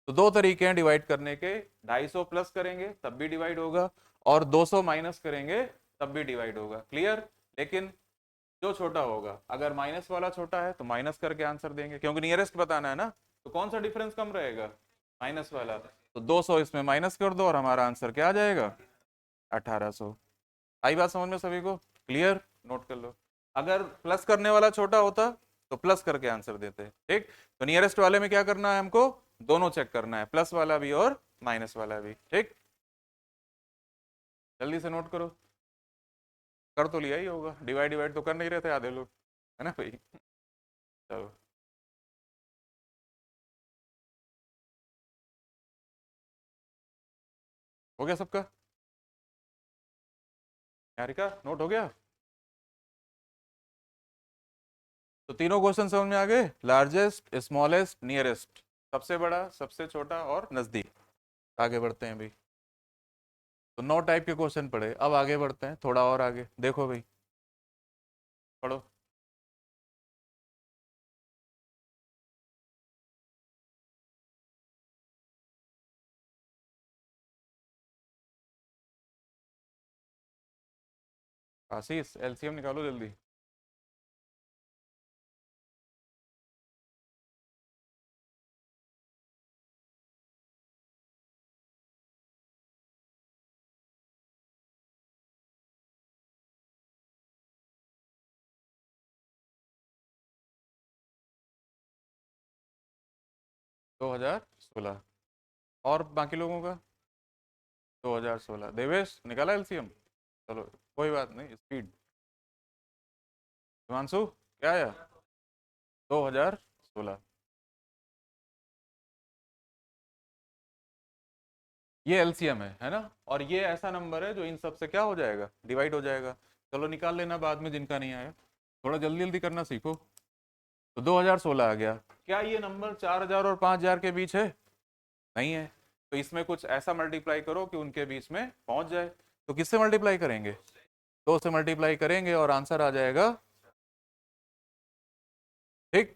तो दो तरीके हैं डिवाइड करने के, 250 प्लस करेंगे तब भी डिवाइड होगा, और 200 माइनस करेंगे तब भी डिवाइड होगा। क्लियर। लेकिन जो छोटा होगा, अगर माइनस वाला छोटा है तो माइनस करके आंसर देंगे, क्योंकि नियरेस्ट बताना है ना। तो कौन सा डिफरेंस कम रहेगा, माइनस वाला। तो 200 इसमें माइनस कर दो और हमारा आंसर क्या आ जाएगा, 1800। आई बात समझ में सभी को, क्लियर। नोट कर लो। अगर प्लस करने वाला छोटा होता तो प्लस करके आंसर देते, ठीक। तो नियरेस्ट वाले में क्या करना है हमको, दोनों चेक करना है, प्लस वाला भी और माइनस वाला भी, ठीक। जल्दी से नोट करो। कर तो लिया ही होगा, डिवाइड डिवाइड तो कर नहीं रहे थे आधे लोग, है ना भाई। चलो हो गया सबका, यारिका नोट हो गया। तो तीनों क्वेश्चन समझ में आ गए, लार्जेस्ट, स्मॉलेस्ट, नियरेस्ट, सबसे बड़ा, सबसे छोटा और नजदीक। आगे बढ़ते हैं भाई। तो 9 टाइप के क्वेश्चन पढ़े, अब आगे बढ़ते हैं थोड़ा और आगे, देखो भाई पढ़ो। आशीष एलसीएम निकालो जल्दी। दो हजार सोलह। और बाकी लोगों का 2016। देवेश निकाला एलसीएम, चलो कोई बात नहीं, स्पीड। हिमांशु क्या आया, 2016। ये एलसीएम है ना, और ये ऐसा नंबर है जो इन सब से क्या हो जाएगा, डिवाइड हो जाएगा। चलो निकाल लेना बाद में जिनका नहीं आया, थोड़ा जल्दी जल्दी करना सीखो। तो 2016 आ गया। क्या ये नंबर 4000 और 5000 के बीच है, नहीं है। तो इसमें कुछ ऐसा मल्टीप्लाई करो कि उनके बीच में पहुंच जाए। तो किससे मल्टीप्लाई करेंगे, 2 से मल्टीप्लाई करेंगे और आंसर आ जाएगा, ठीक।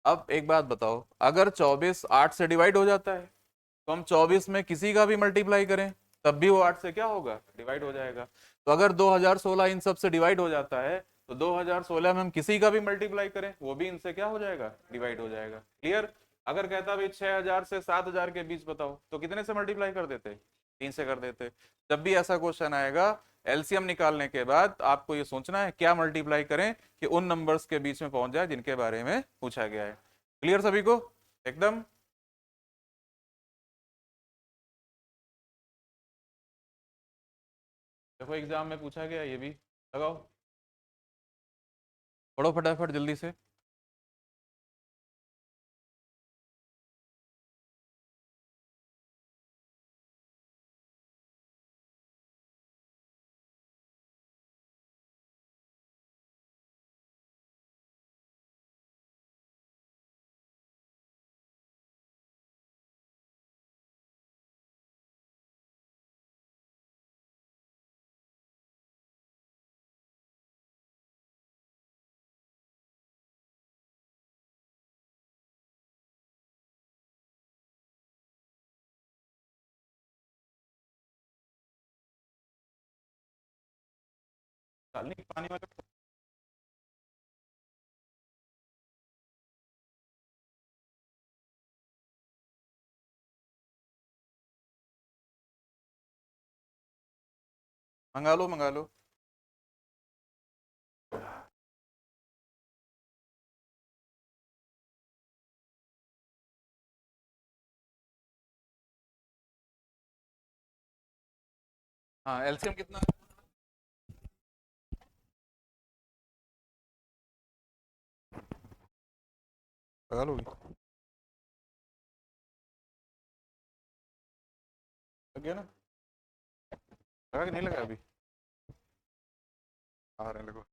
अब एक बात बताओ, अगर 24 8 से डिवाइड हो जाता है तो हम 24 में किसी का भी मल्टीप्लाई करें तब भी वो 8 से क्या होगा, डिवाइड हो जाएगा। तो अगर 2016 इन सब से डिवाइड हो जाता है तो 2016 में हम किसी का भी मल्टीप्लाई करें वो भी इनसे क्या हो जाएगा, डिवाइड हो जाएगा। क्लियर। अगर कहता भाई 6000 से 7000 के बीच बताओ तो कितने से मल्टीप्लाई कर देते, 3 से कर देते। जब भी ऐसा क्वेश्चन आएगा एलसीएम निकालने के बाद आपको ये सोचना है क्या मल्टीप्लाई करें कि उन नंबर्स के बीच में पहुंच जाए जिनके बारे में पूछा गया है। क्लियर सभी को एकदम। देखो एग्जाम में पूछा गया ये भी, लगाओ पढ़ो फटाफट जल्दी से। डालने की पानी वाले, मंगा लो मंगा लो। हाँ एलसीएम कितना, लगा लो। लग गया ना? लगा कि नहीं लगा अभी? आ रहे लगो।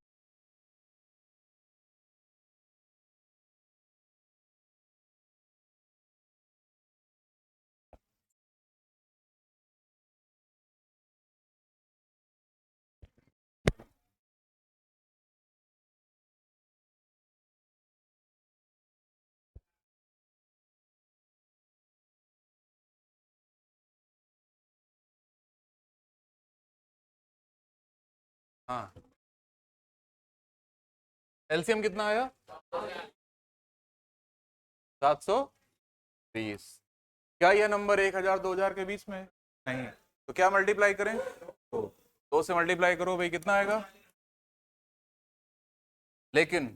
हाँ, एलसीएम कितना आया? 720। क्या ये नंबर 1000 2000 के बीच में है? नहीं। तो क्या मल्टीप्लाई करें? दो से मल्टीप्लाई करो भाई, कितना आएगा? लेकिन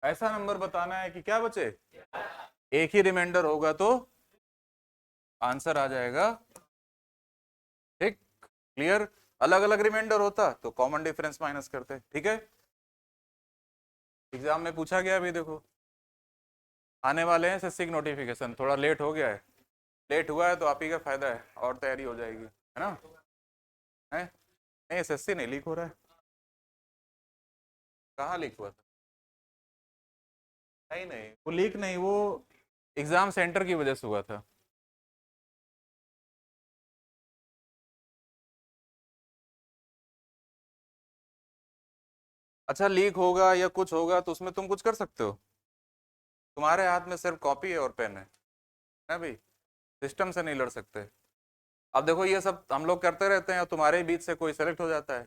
ऐसा नंबर बताना है कि क्या बचे, एक ही रिमाइंडर होगा तो आंसर आ जाएगा। ठीक, क्लियर? अलग अलग रिमाइंडर होता तो कॉमन डिफरेंस माइनस करते। ठीक है, एग्जाम में पूछा गया अभी देखो, आने वाले हैं एसएससी की नोटिफिकेशन, थोड़ा लेट हो गया है, लेट हुआ है तो आप ही का फायदा है और तैयारी हो जाएगी, है ना? है नहीं, एसएससी नहीं लीक हो रहा है। कहाँ लीक हुआ था? नहीं नहीं, वो लीक नहीं, वो एग्जाम सेंटर की वजह से हुआ था। अच्छा, लीक होगा या कुछ होगा तो उसमें तुम कुछ कर सकते हो? तुम्हारे हाथ में सिर्फ कॉपी है और पेन है भाई, सिस्टम से नहीं लड़ सकते। अब देखो ये सब हम लोग करते रहते हैं और तुम्हारे बीच से कोई सेलेक्ट हो जाता है।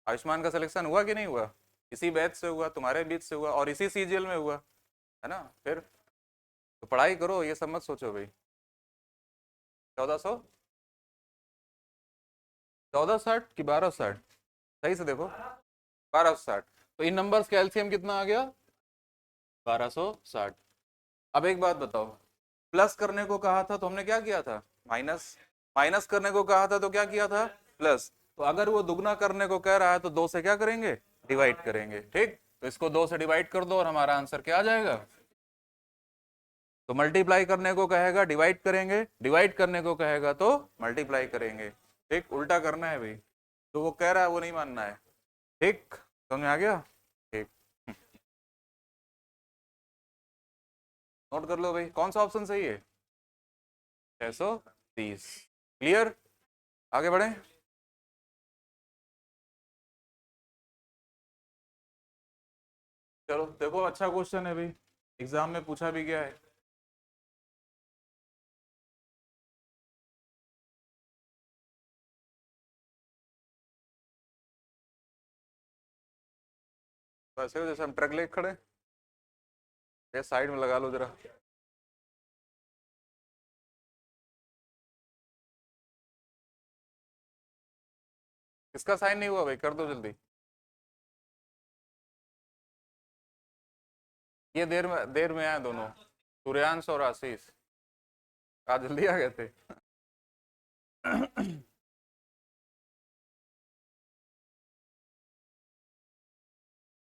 आयुष्मान का सिलेक्शन हुआ कि नहीं हुआ? इसी बैच से हुआ, तुम्हारे बीच से हुआ और इसी सीजीएल में हुआ, है ना? फिर तो पढ़ाई करो, ये सब मत सोचो भाई। 1400, 1460 कि 1260? सही से देखो, 1260। तो इन नंबर्स का एलसीएम कितना आ गया? 1260। अब एक बात बताओ, प्लस करने को कहा था तो हमने क्या किया था? माइनस। माइनस करने को कहा था तो क्या किया था? प्लस। तो अगर वो दुगना करने को कह रहा है तो दो से क्या करेंगे? डिवाइड करेंगे। ठीक, तो इसको दो से डिवाइड कर दो और हमारा आंसर क्या आ जाएगा? तो मल्टीप्लाई करने को कहेगा डिवाइड करेंगे, डिवाइड करने को कहेगा तो मल्टीप्लाई करेंगे। ठीक, उल्टा करना है भाई, तो वो कह रहा है वो नहीं मानना है। ठीक, समझ में आ गया? ठीक, नोट कर लो भाई, कौन सा ऑप्शन सही है? 630। क्लियर? आगे बढ़े। चलो देखो, अच्छा क्वेश्चन है भाई, एग्जाम में पूछा भी गया है। वैसे हो जैसे हम ट्रक लेके खड़े, ये साइड में लगा लो जरा। इसका साइन नहीं हुआ भाई, कर दो जल्दी। ये देर में आए दोनों, सूर्यांश और आशीष आज जल्दी आ गए थे।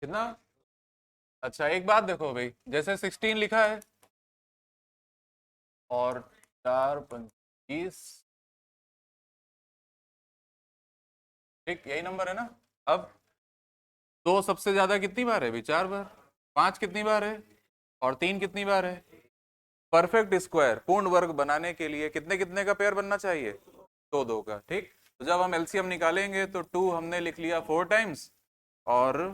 कितना? अच्छा एक बात देखो भाई, जैसे 16 लिखा है और 4 25, ठीक यही नंबर है ना? अब दो सबसे ज्यादा कितनी बार है भाई? 4 बार। पांच कितनी बार है? और तीन कितनी बार है? परफेक्ट स्क्वायर पूर्ण वर्ग बनाने के लिए कितने कितने का पेयर बनना चाहिए? दो दो का। ठीक, तो जब हम एलसीएम निकालेंगे तो 2 हमने लिख लिया 4 टाइम्स और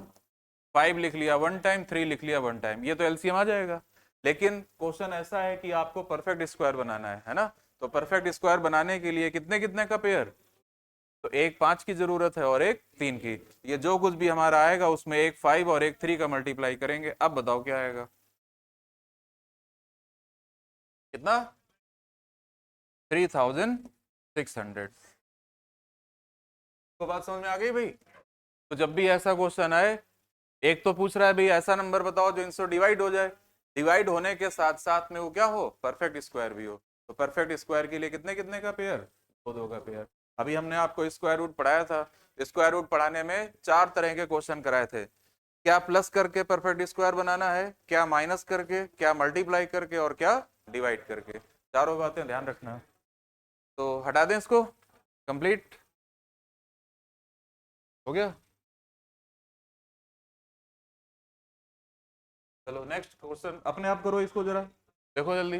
5 लिख लिया 1 टाइम, 3 लिख लिया 1 टाइम, ये तो एलसीएम आ जाएगा। लेकिन क्वेश्चन ऐसा है कि आपको परफेक्ट स्क्वायर बनाना है ना? तो परफेक्ट स्क्वायर बनाने के लिए कितने कितने का पेयर? तो एक 5 की जरूरत है और एक 3 की। ये जो कुछ भी हमारा आएगा उसमें एक 5 और एक 3 का मल्टीप्लाई करेंगे। अब बताओ क्या आएगा? कितना? 3600। तो बात समझ में आ गई भाई? तो जब भी ऐसा क्वेश्चन आए, एक तो पूछ रहा है भाई ऐसा नंबर बताओ जो इनसे डिवाइड हो जाए, डिवाइड होने के साथ साथ में वो क्या हो? परफेक्ट स्क्वायर भी हो। तो परफेक्ट स्क्वायर के लिए कितने कितने का पेयर? दो दो का पेयर। अभी हमने आपको स्क्वायर रूट पढ़ाया था, स्क्वायर रूट पढ़ाने में 4 तरह के क्वेश्चन कराए थे। क्या प्लस करके परफेक्ट स्क्वायर बनाना है, क्या माइनस करके, क्या मल्टीप्लाई करके और क्या डिवाइड करके। चारों बातें ध्यान रखना। तो हटा दें इसको। कंप्लीट हो गया। चलो नेक्स्ट क्वेश्चन, अपने आप करो इसको जरा, देखो जल्दी,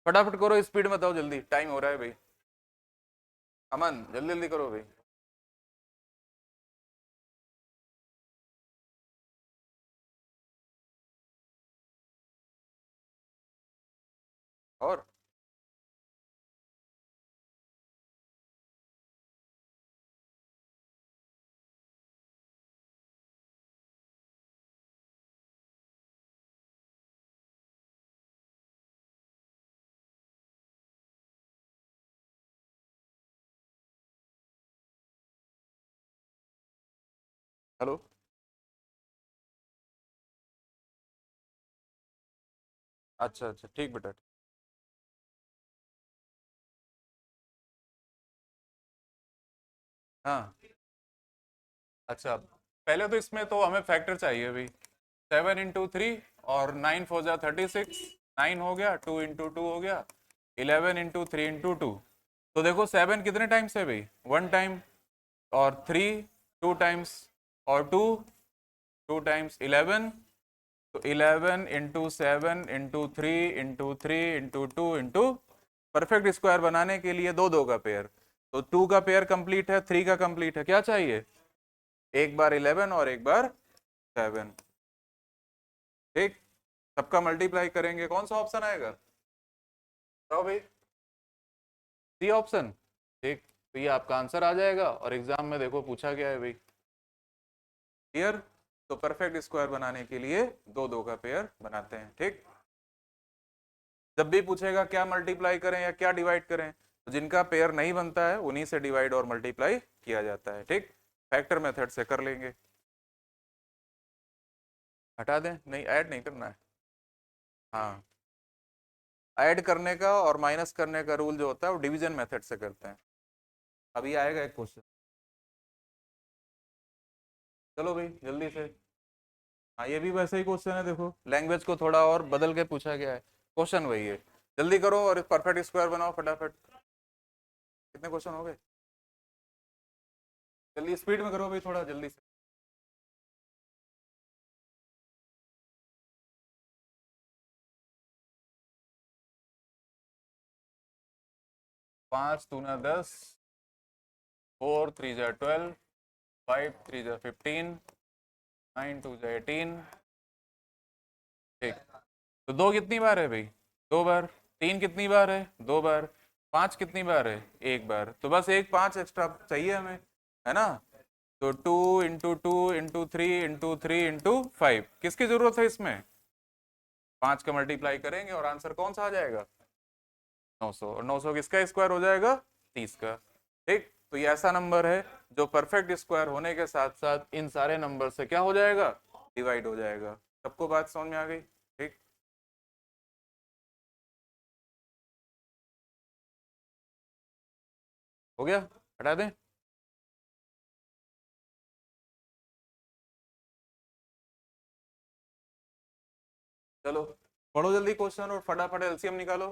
फटाफट करो, स्पीड में बताओ, जल्दी टाइम हो रहा है भाई। अमन जल्दी जल्दी करो भाई। और हेलो, अच्छा अच्छा ठीक बेटा। हाँ अच्छा, पहले तो इसमें तो हमें फैक्टर चाहिए भाई। 7 इंटू 3 और 9 4 जा 36, 9 हो गया, 2 इंटू 2 हो गया, 11 इंटू 3 इंटू 2। तो देखो 7 कितने टाइम्स है भाई, 1 टाइम, और 3 2 टाइम्स, और 2 2 टाइम्स 11। तो 11 into 7 into 3 into 2 perfect square बनाने के लिए दो दो का पेयर। तो 2 का पेयर कंप्लीट है, 3 का कंप्लीट है, क्या चाहिए, एक बार 11 और एक बार 7। ठीक, सबका मल्टीप्लाई करेंगे, कौन सा ऑप्शन आएगा बताओ भाई, सी ऑप्शन। ठीक, तो ये आपका आंसर आ जाएगा, और एग्जाम में देखो पूछा गया है भाई, क्लियर। तो परफेक्ट स्क्वायर बनाने के लिए दो दो का पेयर बनाते हैं। ठीक, जब भी पूछेगा क्या मल्टीप्लाई करें या क्या डिवाइड करें, तो जिनका पेयर नहीं बनता है उन्हीं से डिवाइड और मल्टीप्लाई किया जाता है। ठीक, फैक्टर मेथड से कर लेंगे। हटा दें, नहीं ऐड नहीं करना है। हाँ, ऐड करने का और माइनस करने का रूल जो होता है वो डिवीजन मेथड से करते हैं। अभी आएगा एक क्वेश्चन, चलो भाई जल्दी से। हाँ ये भी वैसे ही क्वेश्चन है, देखो लैंग्वेज को थोड़ा और बदल के पूछा गया है, क्वेश्चन वही है। जल्दी करो और परफेक्ट स्क्वायर बनाओ फटाफट। कितने क्वेश्चन हो गए, जल्दी स्पीड में करो भाई, थोड़ा जल्दी से। 5 दूना 10, 4 3 जा 12, 5 3 जा 15, 9 2 जा 18। ठीक, तो दो कितनी बार है भाई, दो बार। तीन कितनी बार है, दो बार। पांच कितनी बार है, एक बार। तो बस एक पांच एक्स्ट्रा चाहिए हमें, है ना। तो 2 इंटू 2 इंटू 3 इंटू 3 इंटू 5, किसकी जरूरत है इसमें, पांच का मल्टीप्लाई करेंगे और आंसर कौन सा आ जाएगा, 900। और 900 किसका स्क्वायर हो जाएगा, 30 का। ठीक, तो ये ऐसा नंबर है जो परफेक्ट स्क्वायर होने के साथ साथ इन सारे नंबर से क्या हो जाएगा, डिवाइड हो जाएगा। सबको बात समझ में आ गई। ठीक, हो गया, हटा दें। चलो पढ़ो जल्दी क्वेश्चन और फटाफट एलसीएम निकालो।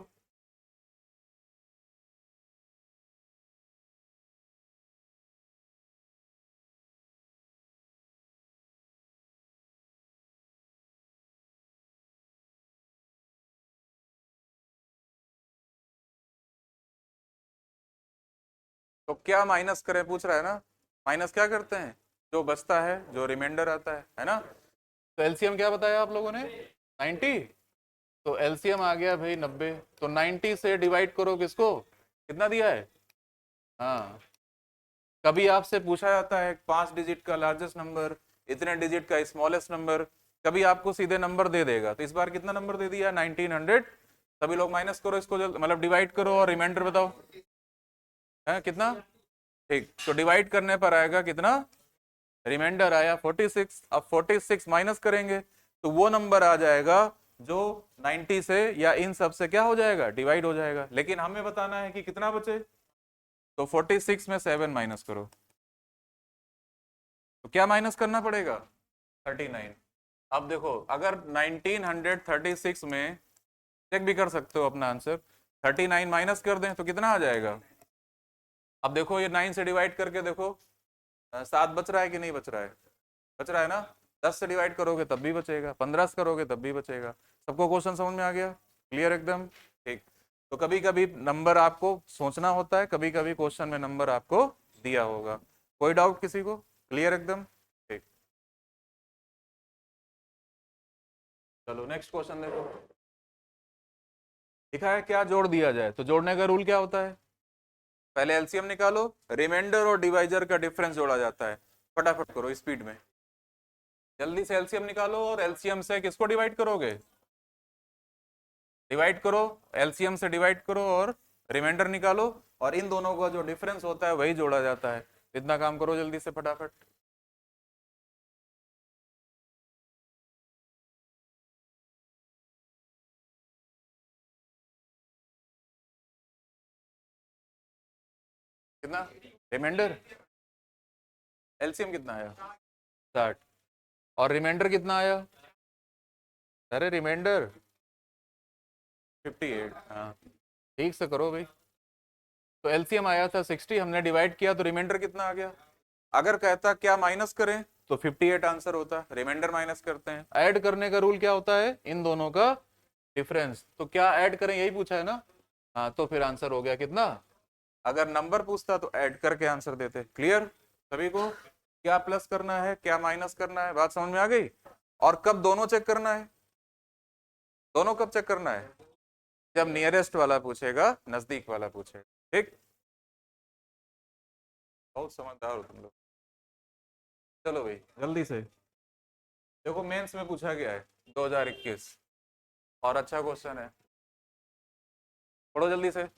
तो क्या माइनस करें पूछ रहा है ना, माइनस क्या करते हैं, जो बचता है, जो रिमाइंडर आता है ना। तो एलसीएम क्या बताया आप लोगों ने, 90। तो एलसीएम आ गया भाई 90। तो 90 से डिवाइड करो किसको, कितना दिया है। हाँ, कभी आपसे पूछा जाता है 5 डिजिट का लार्जेस्ट नंबर, इतने डिजिट का स्मॉलेस्ट नंबर, कभी आपको सीधे नंबर दे देगा। तो इस बार कितना नंबर दे दिया, 1900। सभी लोग माइनस करो इसको, मतलब डिवाइड करो और रिमाइंडर बताओ, है कितना। ठीक, तो डिवाइड करने पर आएगा कितना, रिमाइंडर आया 46। अब 46 माइनस करेंगे तो वो नंबर आ जाएगा जो 90 से या इन सब से क्या हो जाएगा, डिवाइड हो जाएगा। लेकिन हमें बताना है कि कितना बचे। तो 46 में 7 माइनस करो, तो क्या माइनस करना पड़ेगा, 39। अब देखो अगर 1936 में, चेक भी कर सकते हो अपना आंसर, 39 माइनस कर दें तो कितना आ जाएगा, अब देखो ये 9 से डिवाइड करके देखो 7 बच रहा है कि नहीं बच रहा है? बच रहा है ना। 10 से डिवाइड करोगे तब भी बचेगा, 15 से करोगे तब भी बचेगा। सबको क्वेश्चन समझ में आ गया? क्लियर एकदम? ठीक। तो कभी कभी नंबर आपको सोचना होता है, कभी कभी क्वेश्चन में नंबर आपको दिया होगा। कोई डाउट किसी को? क्लियर एकदम? ठीक। चलो नेक्स्ट क्वेश्चन देखो। लिखा है क्या जोड़ दिया जाए, तो जोड़ने का रूल क्या होता है? पहले एलसीएम निकालो, रिमाइंडर और डिवाइजर का डिफरेंस जोड़ा जाता है। फटाफट करो स्पीड में, जल्दी से एलसीएम निकालो। और एलसीएम से किसको डिवाइड करोगे? डिवाइड करो, एलसीएम से डिवाइड करो और रिमाइंडर निकालो, और इन दोनों का जो डिफरेंस होता है वही जोड़ा जाता है। इतना काम करो जल्दी से फटाफट। कितना रिमाइंडर? एलसीएम कितना आया? 60। और रिमाइंडर कितना आया? अरे रिमाइंडर 58। हाँ ठीक से करो भाई। तो एलसीएम आया था 60, हमने डिवाइड किया तो रिमाइंडर कितना आ गया? अगर कहता क्या माइनस करें तो 58 आंसर होता। रिमाइंडर माइनस करते हैं। ऐड करने का रूल क्या होता है? इन दोनों का डिफरेंस। तो क्या ऐड करें यही पूछा है ना। हाँ तो फिर आंसर हो गया कितना। अगर नंबर पूछता तो ऐड करके आंसर देते। क्लियर सभी को? क्या प्लस करना है, क्या माइनस करना है, बात समझ में आ गई? और कब दोनों चेक करना है? दोनों कब चेक करना है? जब नियरेस्ट वाला पूछेगा, नजदीक वाला पूछेगा। ठीक। बहुत समझदार हो तुम लोग। चलो भाई जल्दी से देखो, मेंस में पूछा गया है 2021, और अच्छा क्वेश्चन है, पढ़ो जल्दी से।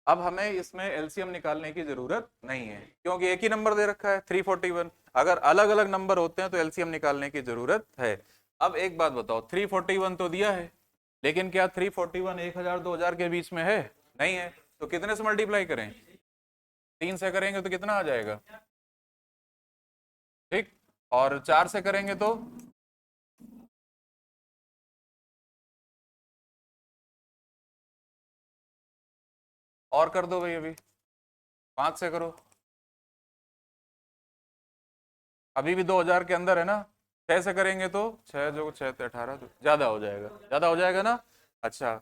अब हमें इसमें एलसीएम निकालने की जरूरत नहीं है, क्योंकि एक ही नंबर दे रखा है 341। अगर अलग अलग नंबर होते हैं तो एलसीएम निकालने की जरूरत है। अब एक बात बताओ, 341 तो दिया है, लेकिन क्या 341 1000 2000 के बीच में है? नहीं है। तो कितने से मल्टीप्लाई करें? 3 से करेंगे तो कितना आ जाएगा? ठीक। और 4 से करेंगे तो? और कर दो भाई, अभी 5 से करो। अभी भी 2000 के अंदर है ना। 6 से करेंगे तो 6 जो 6 तो 18, तो ज्यादा हो जाएगा, ज्यादा हो जाएगा ना। अच्छा,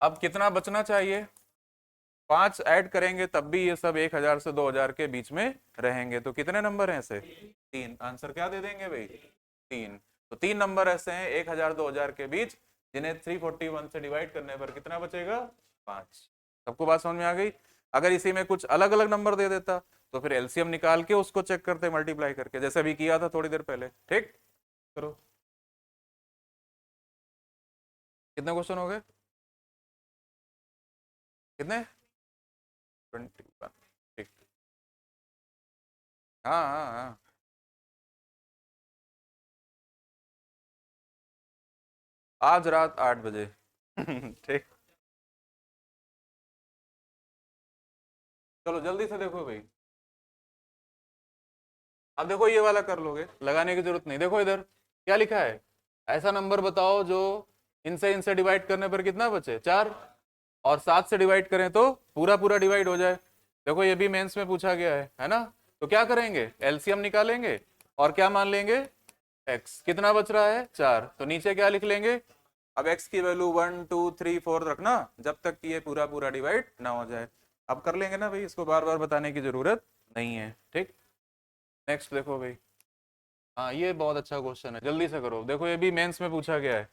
अब कितना बचना चाहिए? 5 ऐड करेंगे तब भी ये सब 1000 से 2000 के बीच में रहेंगे। तो कितने नंबर हैं ऐसे? 3। आंसर क्या दे देंगे भाई? 3। तो 3 नंबर ऐसे हैं 1000 2000 के बीच, जिन्हें 341 से डिवाइड करने पर कितना बचेगा? 5। सबको बात समझ में आ गई? अगर इसी में कुछ अलग अलग नंबर दे देता तो फिर एलसीएम निकाल के उसको चेक करते मल्टीप्लाई करके, जैसे अभी किया था थोड़ी देर पहले। ठीक। करो। कितने क्वेश्चन हो गए? कितने? 21। ठीक। हाँ हाँ हाँ। आज रात 8 बजे। ठीक। चलो जल्दी से देखो भाई। अब देखो ये वाला कर लोगे, लगाने की जरूरत नहीं। देखो इधर क्या लिखा है? ऐसा नंबर बताओ जो इनसे इनसे डिवाइड करने पर कितना बचे? 4। और 7 से डिवाइड करें तो पूरा पूरा डिवाइड हो जाए। देखो ये भी मेंस में पूछा गया है ना। तो क्या करेंगे? एलसीएम निकालेंगे और क्या मान लेंगे? एक्स। कितना बच रहा है? 4। तो नीचे क्या लिख लेंगे? अब एक्स की वैल्यू 1 2 3 4 रखना, जब तक कि ये पूरा पूरा डिवाइड ना हो जाए। अब कर लेंगे ना भाई, इसको बार बार बताने की जरूरत नहीं है। ठीक। नेक्स्ट देखो भाई। हाँ ये बहुत अच्छा क्वेश्चन है, जल्दी से करो। देखो ये भी मेंस में पूछा गया है,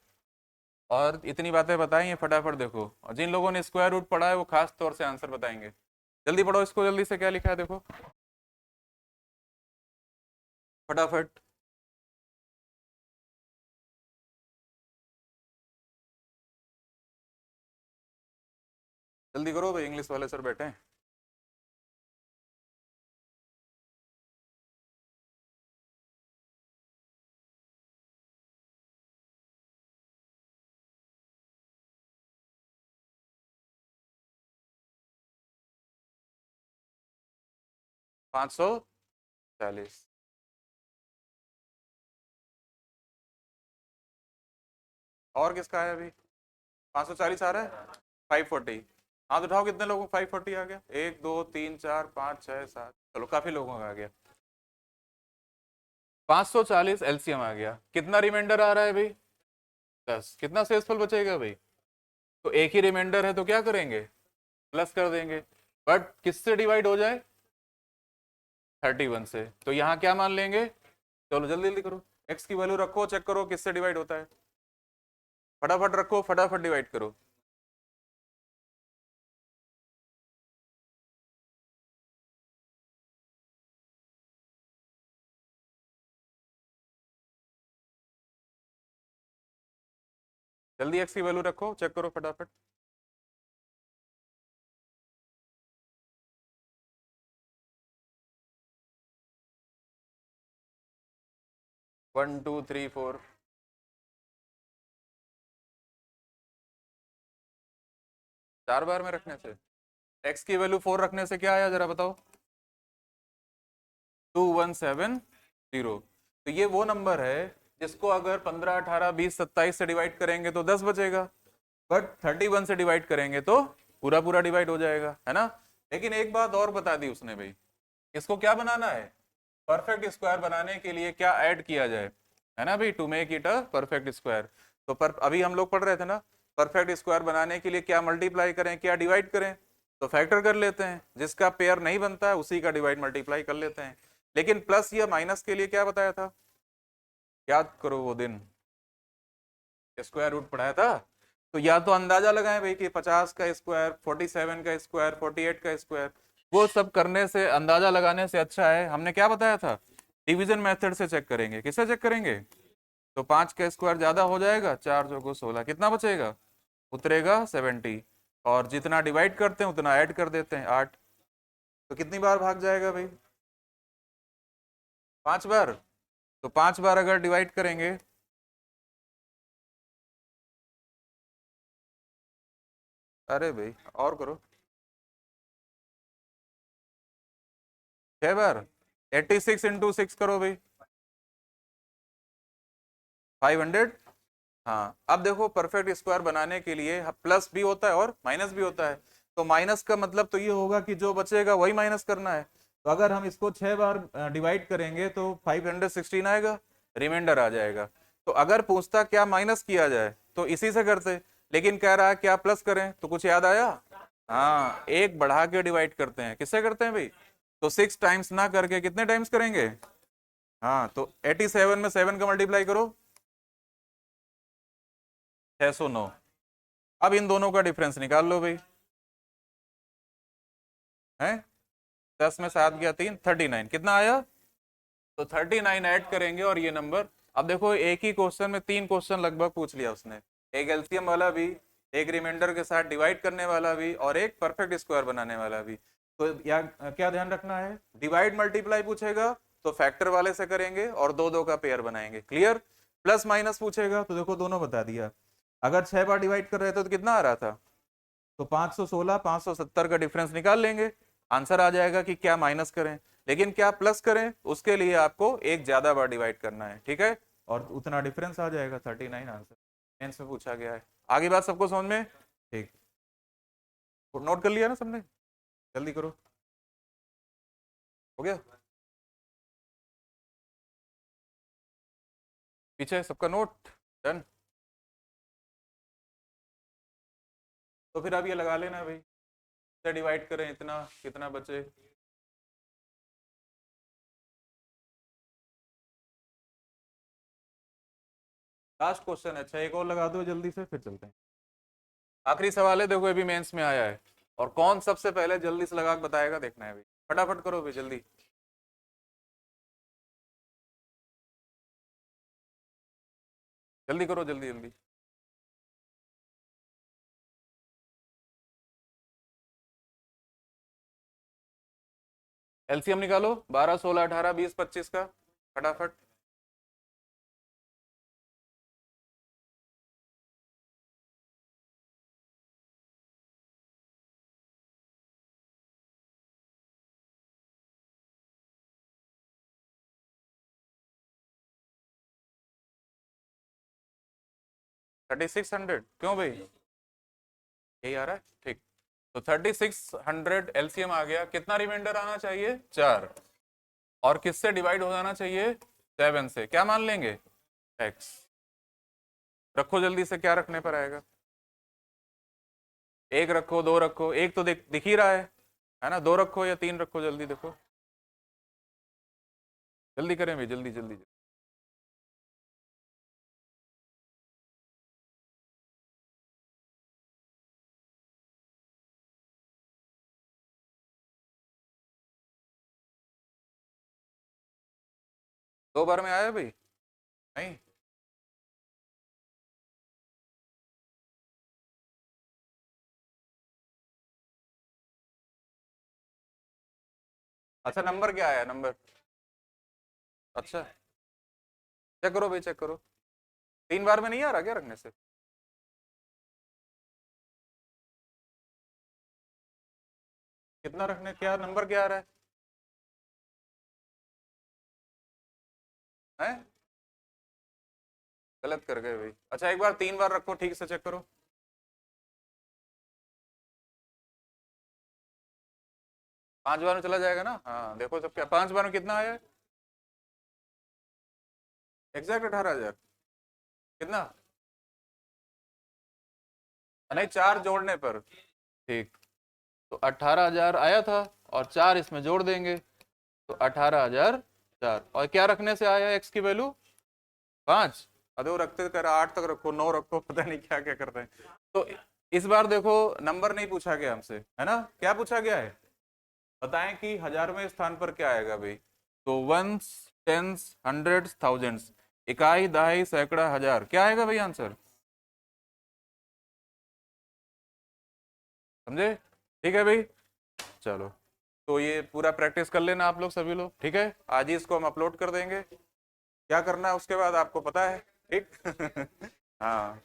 और इतनी बातें बताई हैं, फटाफट देखो। और जिन लोगों ने स्क्वायर रूट पढ़ा है वो खास तौर से आंसर बताएंगे। जल्दी पढ़ो इसको, जल्दी से क्या लिखा है देखो फटाफट। जल्दी करो भाई, इंग्लिश वाले सर बैठे हैं। 540। और किसका है अभी? 540 आ रहा है, 540। हाथ उठाओ, कितने लोगों को 540 आ गया? 1 2 3 4 5 6 7, चलो काफी लोगों का आ गया। 540 एलसीएम आ गया। कितना रिमाइंडर आ रहा है भाई? 10। कितना शेषफल बचेगा भाई? तो एक ही रिमाइंडर है तो क्या करेंगे? प्लस कर देंगे। बट किससे डिवाइड हो जाए? 31 से। तो यहाँ क्या मान लेंगे? चलो जल्दी जल्दी करो, एक्स की वैल्यू रखो, चेक करो किससे डिवाइड होता है। फटाफट रखो, फटाफट डिवाइड करो। जल्दी एक्स की वैल्यू रखो, चेक करो फटाफट। 1 2 3 4। 4 बार में रखने से, एक्स की वैल्यू 4 रखने से क्या आया जरा बताओ? 2170। तो ये वो नंबर है जिसको अगर 15 18 20 27 से डिवाइड करेंगे तो 10 बचेगा, बट 31 से डिवाइड करेंगे तो पूरा पूरा डिवाइड हो जाएगा, है ना? लेकिन एक बात और बता दी उसने भाई, इसको क्या बनाना है? परफेक्ट स्क्वायर बनाने के लिए क्या ऐड किया जाए, है ना भाई? To make it a perfect square. तो अभी हम लोग पढ़ रहे थे ना, परफेक्ट स्क्वायर बनाने के लिए क्या मल्टीप्लाई करें, क्या डिवाइड करें? तो फैक्टर कर लेते हैं, जिसका पेयर नहीं बनता है उसी का डिवाइड मल्टीप्लाई कर लेते हैं। लेकिन प्लस या माइनस के लिए क्या बताया था? याद करो वो दिन, स्क्वायर रूट पढ़ाया था। तो या तो अंदाजा लगाएं भाई कि 50 का स्क्वायर, 47 का स्क्वायर, 48 का स्क्वायर, वो सब करने से, अंदाजा लगाने से अच्छा है, हमने क्या बताया था? डिवीजन मेथड से चेक करेंगे। किससे चेक करेंगे? तो 5 का स्क्वायर ज्यादा हो जाएगा, 4 चौको 16, कितना बचेगा? उतरेगा 70। और जितना डिवाइड करते हैं उतना ऐड कर देते हैं, 8। तो कितनी बार भाग जाएगा भाई? 5 बार। तो 5 बार अगर डिवाइड करेंगे, अरे भाई और करो, 6 बार। 86 × 6 करो भाई, 500। हाँ अब देखो, परफेक्ट स्क्वायर बनाने के लिए प्लस भी होता है और माइनस भी होता है। तो माइनस का मतलब तो ये होगा कि जो बचेगा वही माइनस करना है। तो अगर हम इसको 6 बार डिवाइड करेंगे तो 516 आएगा, रिमाइंडर आ जाएगा। तो अगर पूछता क्या माइनस किया जाए तो इसी से करते, लेकिन कह रहा है क्या प्लस करें, तो कुछ याद आया? हाँ, एक बढ़ा के डिवाइड करते हैं। किससे करते हैं भाई? तो 6 टाइम्स ना करके कितने टाइम्स करेंगे? हाँ, तो 87 में 7 का मल्टीप्लाई करो, 609। अब इन दोनों का डिफरेंस निकाल लो भाई, है 10 में 7 गया 3, 39 कितना आया? तो 39 ऐड करेंगे और ये नंबर। अब देखो, एक ही क्वेश्चन में 3 क्वेश्चन लगभग पूछ लिया उसने, एक एलसीएम वाला भी, एक रिमाइंडर के साथ डिवाइड करने वाला भी, और एक परफेक्ट स्क्वायर बनाने वाला भी। तो या क्या ध्यान रखना है, डिवाइड मल्टीप्लाई पूछेगा तो फैक्टर वाले से करेंगे और दो दो का पेयर बनाएंगे, क्लियर? प्लस माइनस पूछेगा तो देखो दोनों बता दिया। अगर 6 बार डिवाइड कर रहे थे तो कितना आ रहा था? तो 516 570 का डिफरेंस निकाल लेंगे, आंसर आ जाएगा कि क्या माइनस करें। लेकिन क्या प्लस करें, उसके लिए आपको एक ज्यादा बार डिवाइड करना है, ठीक है? और उतना डिफरेंस आ जाएगा 39, आंसर मेंस में पूछा गया है। आगे बात सबको समझ में? ठीक, नोट कर लिया ना सबने? जल्दी करो, हो गया? पीछे सबका नोट डन? तो फिर अब ये लगा लेना भाई, डिवाइड करें इतना, कितना बचे? लास्ट क्वेश्चन है, अच्छा एक और लगा दो जल्दी से, फिर चलते हैं। आखिरी सवाल है, देखो अभी मेंस में आया है, और कौन सबसे पहले जल्दी से लगा के बताएगा देखना है भाई, फटाफट करो भाई जल्दी। जल्दी करो, जल्दी जल्दी। एलसीएम निकालो, 12 16 18 20 25 का, फटाफट। 3600 क्यों भाई, यही आ रहा है, ठीक। तो 3600 एलसीएम आ गया, कितना रिमाइंडर आना चाहिए, 4, और किससे डिवाइड हो जाना चाहिए, 7 से, क्या मान लेंगे, x। रखो जल्दी से, क्या रखने पर आएगा, 1 रखो, 2 रखो, 1 तो दिख ही रहा है ना, 2 रखो या 3 रखो, जल्दी देखो, जल्दी करें भाई, जल्दी जल्दी। 2 बार में आया भाई, नहीं, अच्छा नंबर क्या आया, नंबर, अच्छा चेक करो भाई, चेक करो, 3 बार में नहीं आ रहा क्या रखने से, कितना रखने, क्या नंबर क्या आ रहा है, गलत कर गए भाई, अच्छा एक बार 3 बार रखो, ठीक से चेक करो, 5 बार में चला जाएगा ना, हाँ देखो सब, क्या 5 बार में कितना आया, एग्जैक्ट 18,000, कितना, नहीं 4 जोड़ने पर, ठीक, तो 18,000 आया था, और 4 इसमें जोड़ देंगे, तो 18,004, और क्या रखने से आया एक्स की वैल्यू, 5, अरे वो रखते कर 8 तक रखो, 9 रखो, पता नहीं क्या क्या करते हैं। तो इस बार देखो नंबर नहीं पूछा गया हमसे, है ना, क्या पूछा गया है, बताएं कि हजारवें स्थान पर क्या आएगा भाई, तो वंस, टेंस, हंड्रेड्स, थाउजेंड्स, इकाई, दहाई, सैकड़ा, हजार, क्या आएगा भाई आंसर, समझे, ठीक है भाई, चलो, तो ये पूरा प्रैक्टिस कर लेना आप लोग सभी लोग, ठीक है, आज ही इसको हम अपलोड कर देंगे, क्या करना है उसके बाद आपको पता है, ठीक हाँ,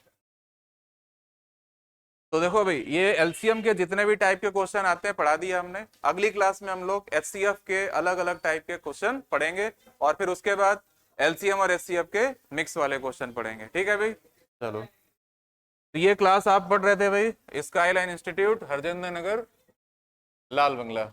तो देखो भाई, ये एलसीएम के जितने भी टाइप के क्वेश्चन आते हैं पढ़ा दिया हमने, अगली क्लास में हम लोग एचसीएफ के अलग अलग टाइप के क्वेश्चन पढ़ेंगे, और फिर उसके बाद एलसीएम और एचसीएफ के मिक्स वाले क्वेश्चन पढ़ेंगे, ठीक है भाई, चलो, तो ये क्लास आप पढ़ रहे थे भाई स्काई लाइन इंस्टीट्यूट, हरजिंदर नगर, लाल बंगला।